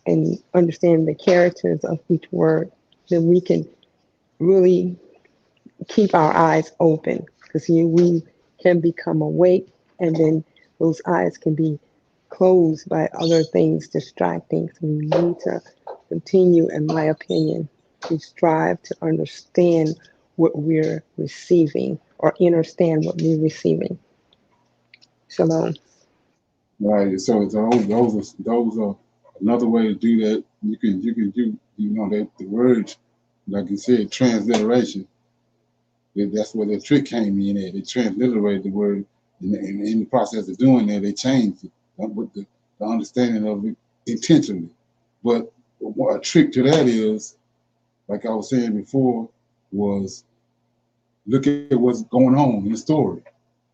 and understand the characters of each word, then we can really keep our eyes open, because we can become awake, and then those eyes can be closed by other things distracting. So we need to continue, in my opinion, to strive to understand what we're receiving, or understand what we're receiving. Shalom. Right. So those are another way to do that. You can do that the words, like you said, transliteration. That's where the trick came in at. They transliterated the word, and in the process of doing that, they changed it with the understanding of it intentionally. But a trick to that is, like I was saying before, was look at what's going on in the story.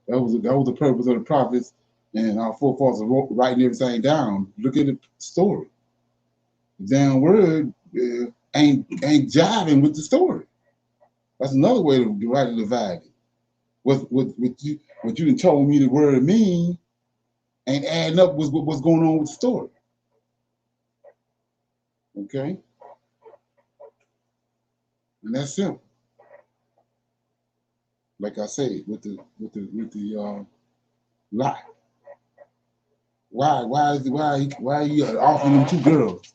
That was the purpose of the prophets and our forefathers writing everything down. Look at the story. The damn word ain't jiving with the story. That's another way to rightly divide it. What you done told me the word mean ain't adding up with what's going on with the story. Okay, and that's simple. Like I say, with the lie. Why are you offering him 2 girls,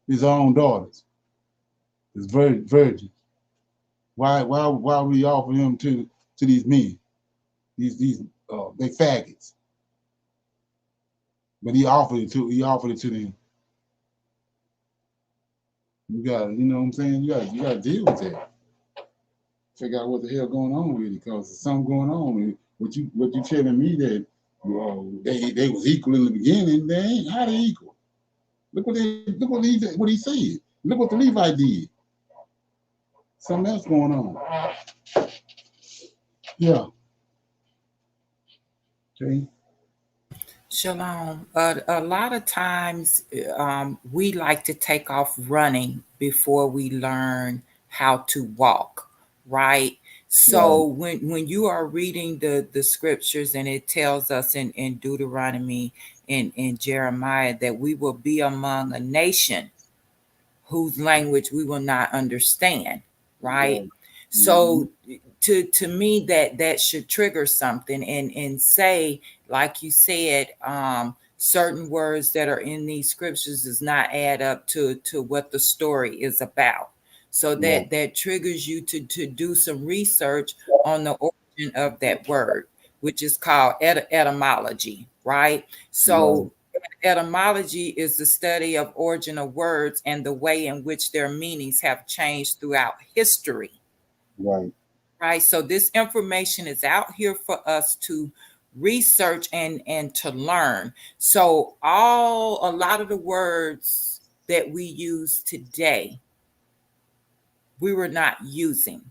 his own daughters, his virgin? Why would he offer him to these men? These they faggots. But he offered it to them. You got, you know what I'm saying? You got to deal with that. Figure out what the hell going on with it, because there's something going on. What you telling me that they was equal in the beginning? They ain't. How they equal? Look what he said. Look what the Levite did. Something else going on. Yeah. Okay. Shalom. A lot of times we like to take off running before we learn how to walk, right? So when you are reading the scriptures, and it tells us in Deuteronomy and in Jeremiah that we will be among a nation whose language we will not understand, right? So to me that should trigger something and say, like you said, certain words that are in these scriptures does not add up to what the story is about. So that triggers you to do some research on the origin of that word, which is called etymology, right? So etymology is the study of origin of words and the way in which their meanings have changed throughout history. Right. So this information is out here for us to research and to learn. So a lot of the words that we use today, we were not using.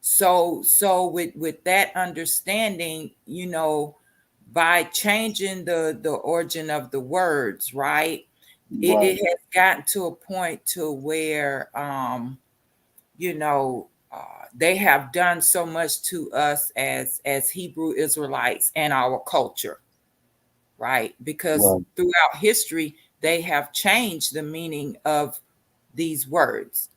So with that understanding, by changing the origin of the words, right? It has gotten to a point to where they have done so much to us as Hebrew Israelites and our culture, right? Because throughout history, they have changed the meaning of these words.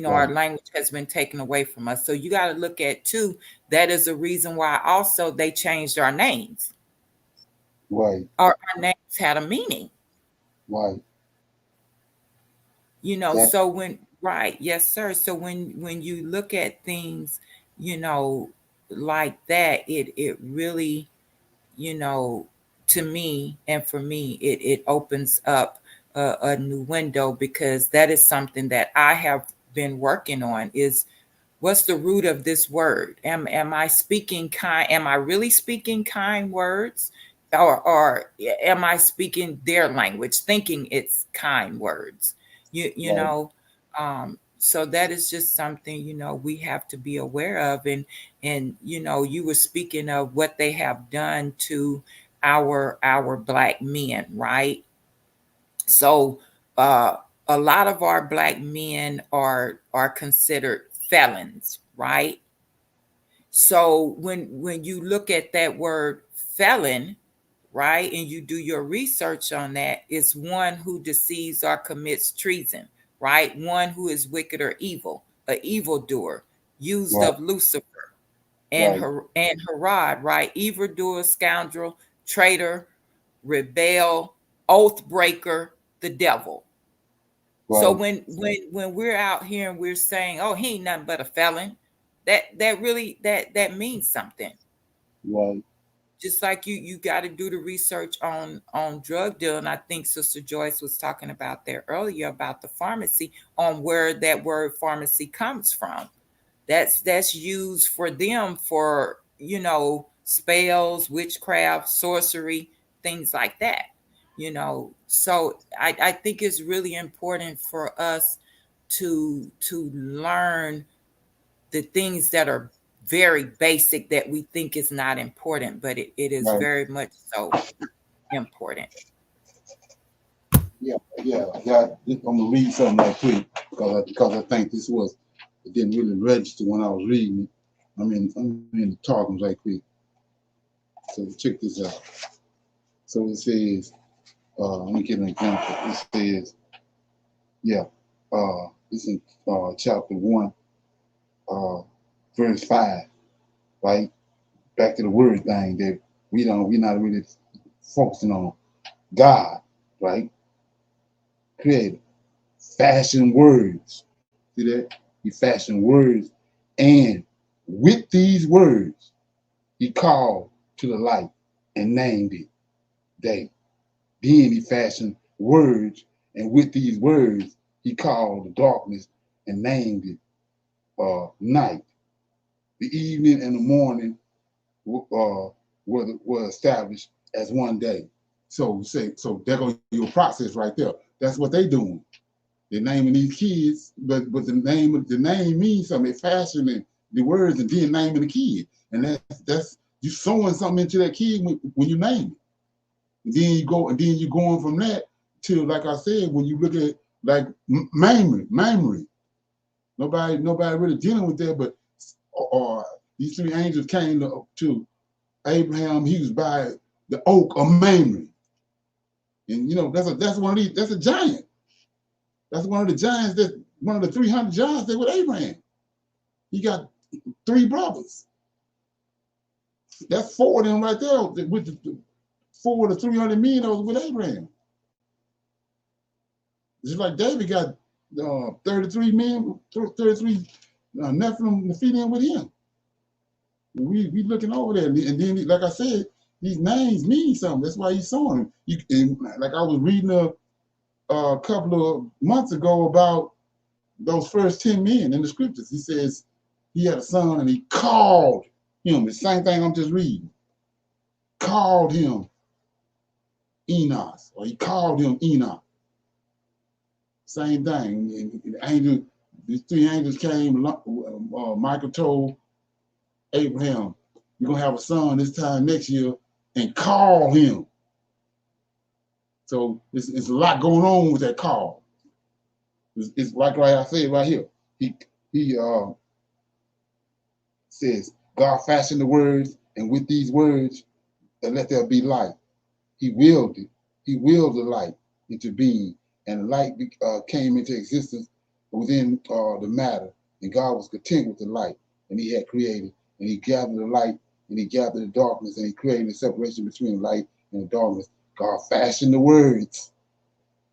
Our language has been taken away from us. So you got to look at too, that is a reason why also they changed our names. Our names had a meaning. So yes, sir. So when you look at things, like that, it really, to me and for me, it opens up a new window, because that is something that I have been working on, is what's the root of this word? Am I speaking kind? Am I really speaking kind words? Or am I speaking their language, thinking it's kind words? So that is just something, we have to be aware of. And you were speaking of what they have done to our Black men, right? So a lot of our Black men are considered felons, right? So when you look at that word felon, right, and you do your research on that, it's one who deceives or commits treason, right? One who is wicked or evil, an evildoer, used of Lucifer and Herod, right? Evildoer, scoundrel, traitor, rebel, oath breaker, the devil. So when we're out here and we're saying, oh, he ain't nothing but a felon, that really that means something. Just like you got to do the research on drug dealing. I think Sister Joyce was talking about there earlier about the pharmacy, on where that word pharmacy comes from. That's used for them for, spells, witchcraft, sorcery, things like that. So I think it's really important for us to learn the things that are very basic that we think is not important, but it is very much so important. I'm gonna read something right quick because I think it didn't really register when I was reading it. I'm in the talking right quick. So check this out. So it says, let me give an example. It says, it's in chapter 1, verse 5, right? Back to the word thing that we're not really focusing on God, right? Creator, fashion words. See that? He fashioned words, and with these words, he called to the light and named it day. Then he fashioned words, and with these words, he called the darkness and named it night. The evening and the morning were established as one day. So there goes your process right there. That's what they doing. They're naming these kids, but the name means something. They're fashioning the words and then naming the kid, and that's you sewing something into that kid when you name it. And then you going from that to, like I said, when you look at like memory. Nobody really dealing with that, but these three angels came to Abraham. He was by the oak of Mamre, and that's one of these. That's a giant. That's one of the giants. That one of the 300 giants that with Abraham. He got 3 brothers. That's 4 of them right there. With the 4 of the 300 men that was with Abraham. Just like David got 33 men, 33 Nephilim with him. We looking over there, and then like I said, these names mean something. That's why he's sewing them. Like I was reading a couple of months ago about those first 10 men in the scriptures. He says he had a son and he called him. The same thing I'm just reading. Called him Enos, or he called him Enoch. Same thing. And these 3 angels came. Michael told Abraham, "You're gonna have a son this time next year, and call him." So it's a lot going on with that call. It's like I said right here. He says, God fashioned the words, and with these words, let there be light. He willed it. He willed the light into being, and the light came into existence within the matter. And God was content with the light, and he had created, and he gathered the light, and he gathered the darkness, and he created a separation between light and the darkness. God fashioned the words.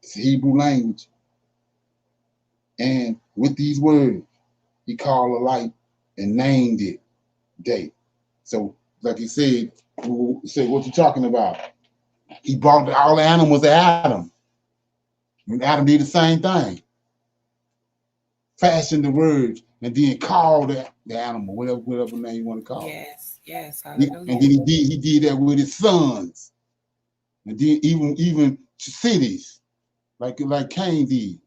It's the Hebrew language. And with these words, he called a light and named it day. So, like he said, what you talking about? He brought all the animals to Adam. And Adam did the same thing. Fashioned the words and then called the animal, whatever name you want to call it. Yes. And then he did that with his sons. And then even cities, like Cain did.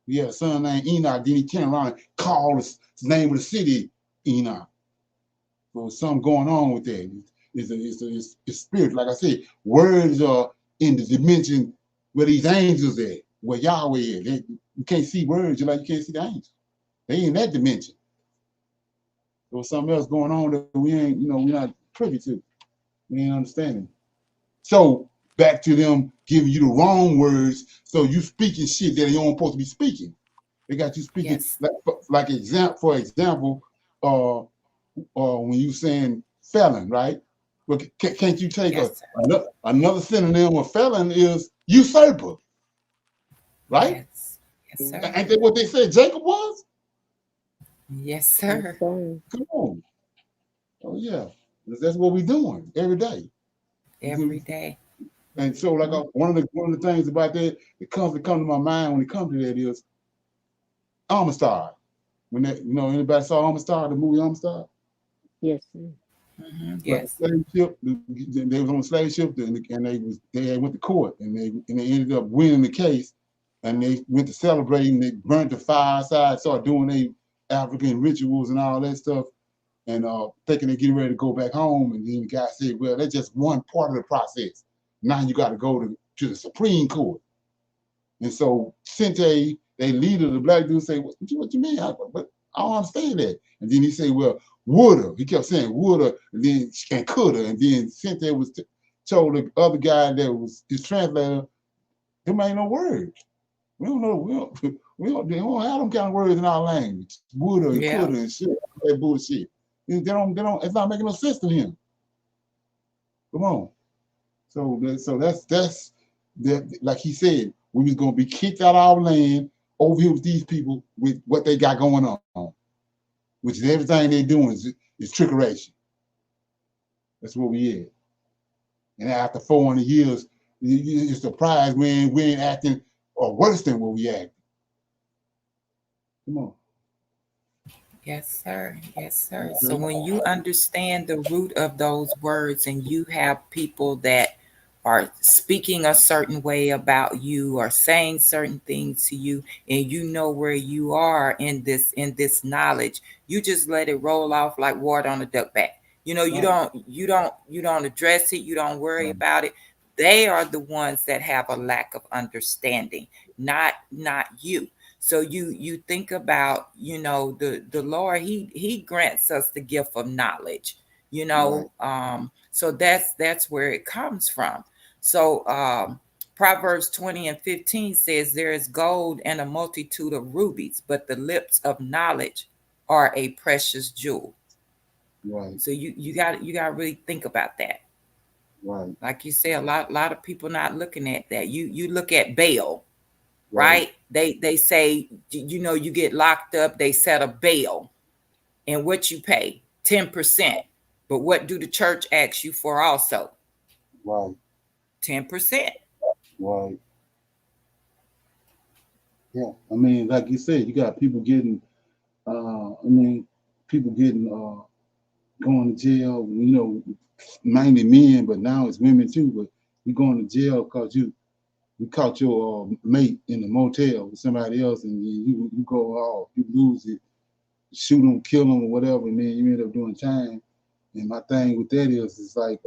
He had a son named Enoch. Then he turned around and called the name of the city Enoch. So there's something going on with that. It's spirit. Like I said, words are in the dimension where these angels at, where Yahweh is. You can't see words just like you can't see the angels. They in that dimension. There's something else going on that we're not privy to. We ain't understanding. So back to them giving you the wrong words, so you speaking shit that you don't supposed to be speaking. They got you speaking for example, when you saying felon, right? But can't you take another synonym of felon is usurper, right? Yes, sir. Ain't that what they said Jacob was? Yes, sir. Come on. Oh yeah, that's what we're doing every day. Every day. And so, like one of the things about that come to my mind when it comes to that is Amistad. When that, anybody saw Amistad, the movie Amistad? Yes, sir. Mm-hmm. Yes. Slave ship. They was on a slave ship, and they went to court, and they ended up winning the case, and they went to celebrating. They burnt the fireside, started doing their African rituals and all that stuff, and thinking they're getting ready to go back home. And then the guy said, "Well, that's just one part of the process. Now you got to go to the Supreme Court." And so Sente, they leader, the black dude, say, "What you mean? But I don't understand that." And then he said, "Well, woulda." He kept saying woulda, and coulda. And then Sente was told the other guy that was his translator, "There ain't no words. We don't know. We don't have them kind of words in our language. Woulda and coulda and shit. That bullshit. They don't. It's not making no sense to him. Come on." So that's that. Like he said, we was gonna be kicked out of our land over here with these people with what they got going on, which is everything they're doing is trickeration. That's where we at. And after 400 years, you're surprised we ain't acting or worse than what we acting. Come on. Yes, sir. Yes, sir. So when you understand the root of those words and you have people that are speaking a certain way about you or saying certain things to you, and you know where you are in this knowledge, you just let it roll off like water on a duck back. You know, you don't address it, you don't worry about it. They are the ones that have a lack of understanding, not you. So you think about, you know, the Lord, he grants us the gift of knowledge, you know. So that's where it comes from. So Proverbs 20:15 says, there is gold and a multitude of rubies, but the lips of knowledge are a precious jewel. Right. So you got to really think about that. Right. Like you say, a lot of people not looking at that. You look at bail. Right? They say, you know, you get locked up, they set a bail, and what you pay 10%. But what do the church ask you for also? Right. 10%. Right. Yeah. I mean, like you said, you got people getting going to jail, you know, mainly men, but now it's women too, but you going to jail because you caught your mate in the motel with somebody else, and you go off, you lose it, shoot them, kill them, or whatever, and then you end up doing time. And my thing with that is, it's like,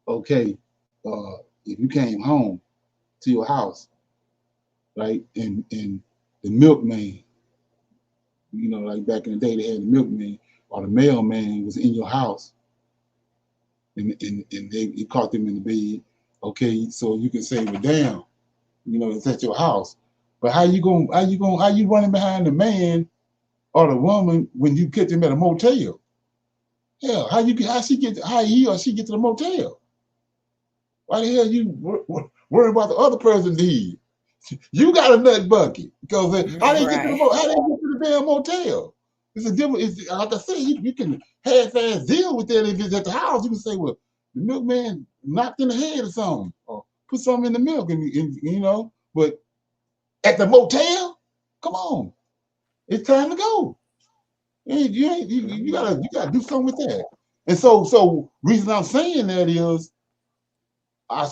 okay, if you came home to your house, right, and the milkman, you know, like back in the day, they had the milkman or the mailman was in your house, and you caught them in the bed. Okay, so you can say, well, damn, you know, it's at your house. But how you running behind the man or the woman when you catch them at a motel? Hell, how he or she get to the motel? Why the hell you worry about the other person did? You got a nut bucket because how they get to the damn motel? It's a different. It's like I said, you can half-ass deal with that if it's at the house. You can say, well, the milkman knocked in the head or something, or put something in the milk, and you know. But at the motel, come on, it's time to go. You gotta do something with that. And so reason I'm saying that is, I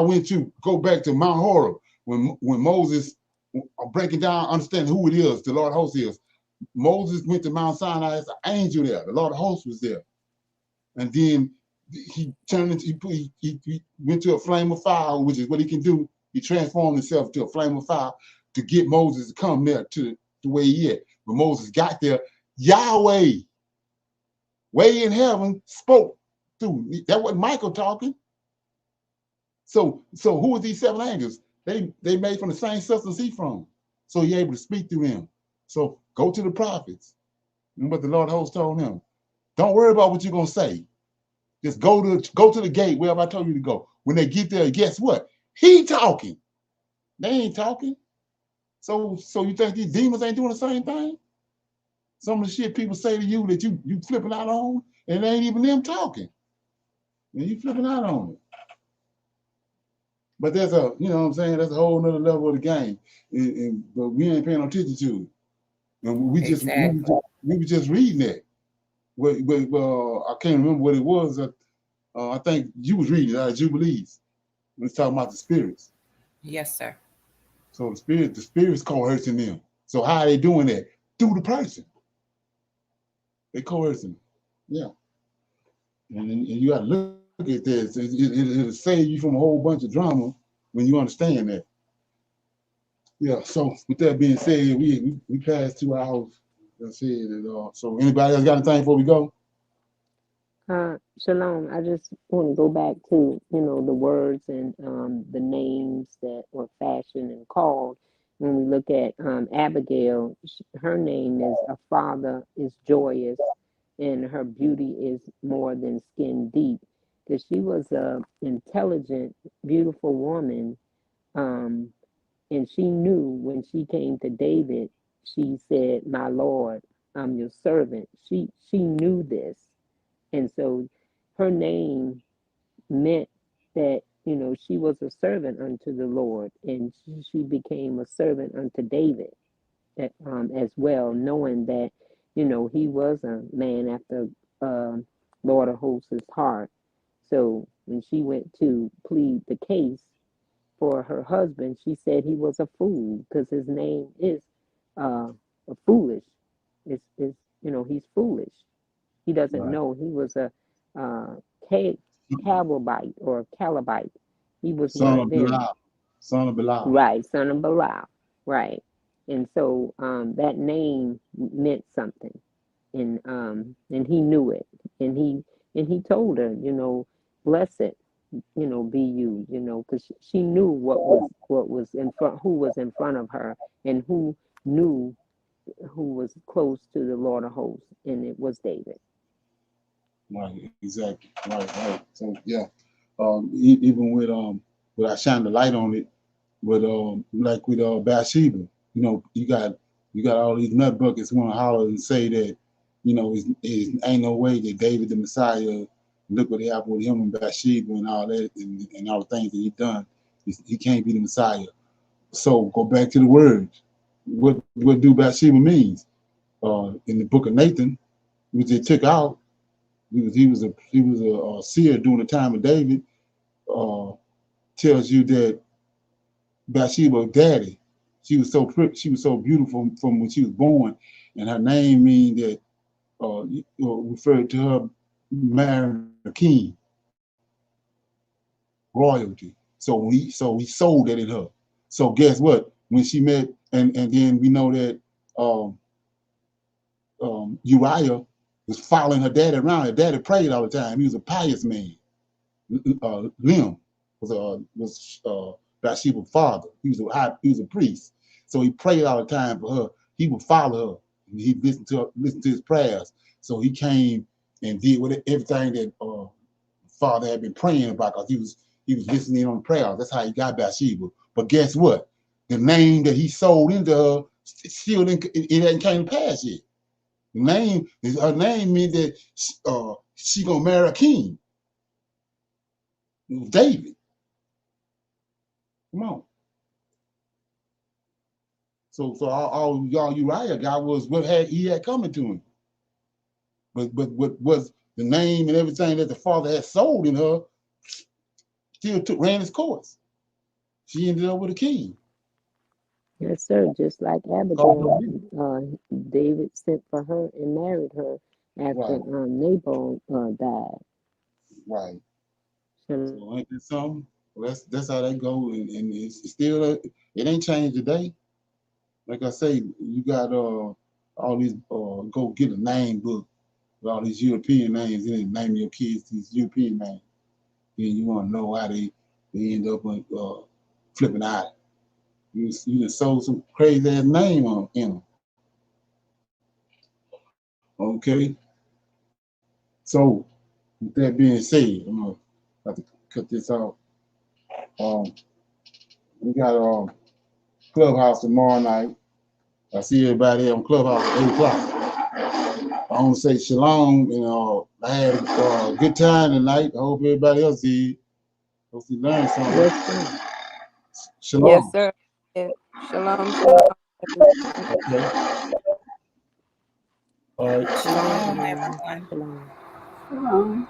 went to go back to Mount Horeb when Moses, breaking down, understanding who it is, the Lord of hosts is. Moses went to Mount Sinai as an angel there. The Lord of hosts was there, and then he turned into he went to a flame of fire, which is what he can do. He transformed himself to a flame of fire to get Moses to come there to the way he is. When Moses got there, Yahweh, way in heaven, spoke through. That wasn't Michael talking. So who are these 7 angels? They made from the same substance he from. So he able to speak through them. So go to the prophets. And what the Lord of hosts told him. Don't worry about what you're gonna say. Just go to the gate, wherever I told you to go. When they get there, guess what? He talking. They ain't talking. So you think these demons ain't doing the same thing? Some of the shit people say to you that you flipping out on, and it ain't even them talking. And you flipping out on it. But there's a, you know what I'm saying, that's a whole nother level of the game. But we ain't paying no attention to it. And we were just reading that. I can't remember what it was. I think you was reading it out of Jubilees. We was talking about the spirits. Yes, sir. So the spirits coercing them. So how are they doing that? Through the person. They coercing. Yeah. And you got to look at this. It'll save you from a whole bunch of drama when you understand that. Yeah. So with that being said, we passed 2 hours. That's it. So anybody else got anything before we go? Shalom. I just want to go back to, you know, the words and the names that were fashioned and called. When we look at Abigail, her name is a father is joyous, and her beauty is more than skin deep. because she was a intelligent, beautiful woman. And she knew when she came to David, she said, "My Lord, I'm your servant." She knew this. And so her name meant that, she was a servant unto the Lord, and she became a servant unto David as well, knowing that, he was a man after Lord of Hosts' heart. So when she went to plead the case for her husband, she said he was a fool because his name is a foolish. He's foolish. He doesn't know he was a Calebite or Calebite. He was Son one of of them. Belial. Son of Belial. Right, son of Belial. Right. And so that name meant something. And he knew it. And he told her, blessed, be you, because she knew what was in front, who was in front of her, and who knew who was close to the Lord of Hosts, and it was David. Right, exactly. Right. So yeah, even with I shine the light on it, with like with Bathsheba, you got all these nut buckets want to holler and say that, it ain't no way that David the Messiah. Look what happened with him and Bathsheba and all that, and all the things that he done. He can't be the Messiah. So go back to the words. What do Bathsheba means? In the book of Nathan, which they took out, he was a seer during the time of David. Tells you that Bathsheba's daddy, she was so beautiful from when she was born, and her name means that referred to her marrying a king, royalty. So he sold that in her. So guess what? When she met, and then we know that Uriah was following her daddy around. Her daddy prayed all the time. He was a pious man. Lim was Bathsheba's father. He was a priest. So he prayed all the time for her. He would follow her. And he listened to his prayers. So he came and did everything that father had been praying about, because he was listening on prayers. That's how he got Bathsheba. But guess what? The name that he sold into her still it hadn't came to pass yet. Her name means that she gonna marry a king. It was David. Come on. So all y'all Uriah got was what he had coming to him. But what was the name and everything that the father had sold in her still ran its course. She ended up with a king. Yes, sir. Just like Abigail, David sent for her and married her after Nabal died. Right. So ain't that something? Well, that's how that go, and it's still it ain't changed today. Like I say, you got all these go get a name book with all these European names in it, name your kids these European names. Then you want to know how they end up flipping out. You just sold some crazy ass name in them. Okay. So with that being said, I'm gonna have to cut this off. We got Clubhouse tomorrow night. I see everybody on Clubhouse at 8 o'clock. I want to say shalom, I had a good time tonight. I hope everybody else did. Hope you learned something. Yes, sir. Shalom. Yes, sir. Yeah. Shalom, shalom. Okay. All right. Shalom, everyone. Shalom. Shalom.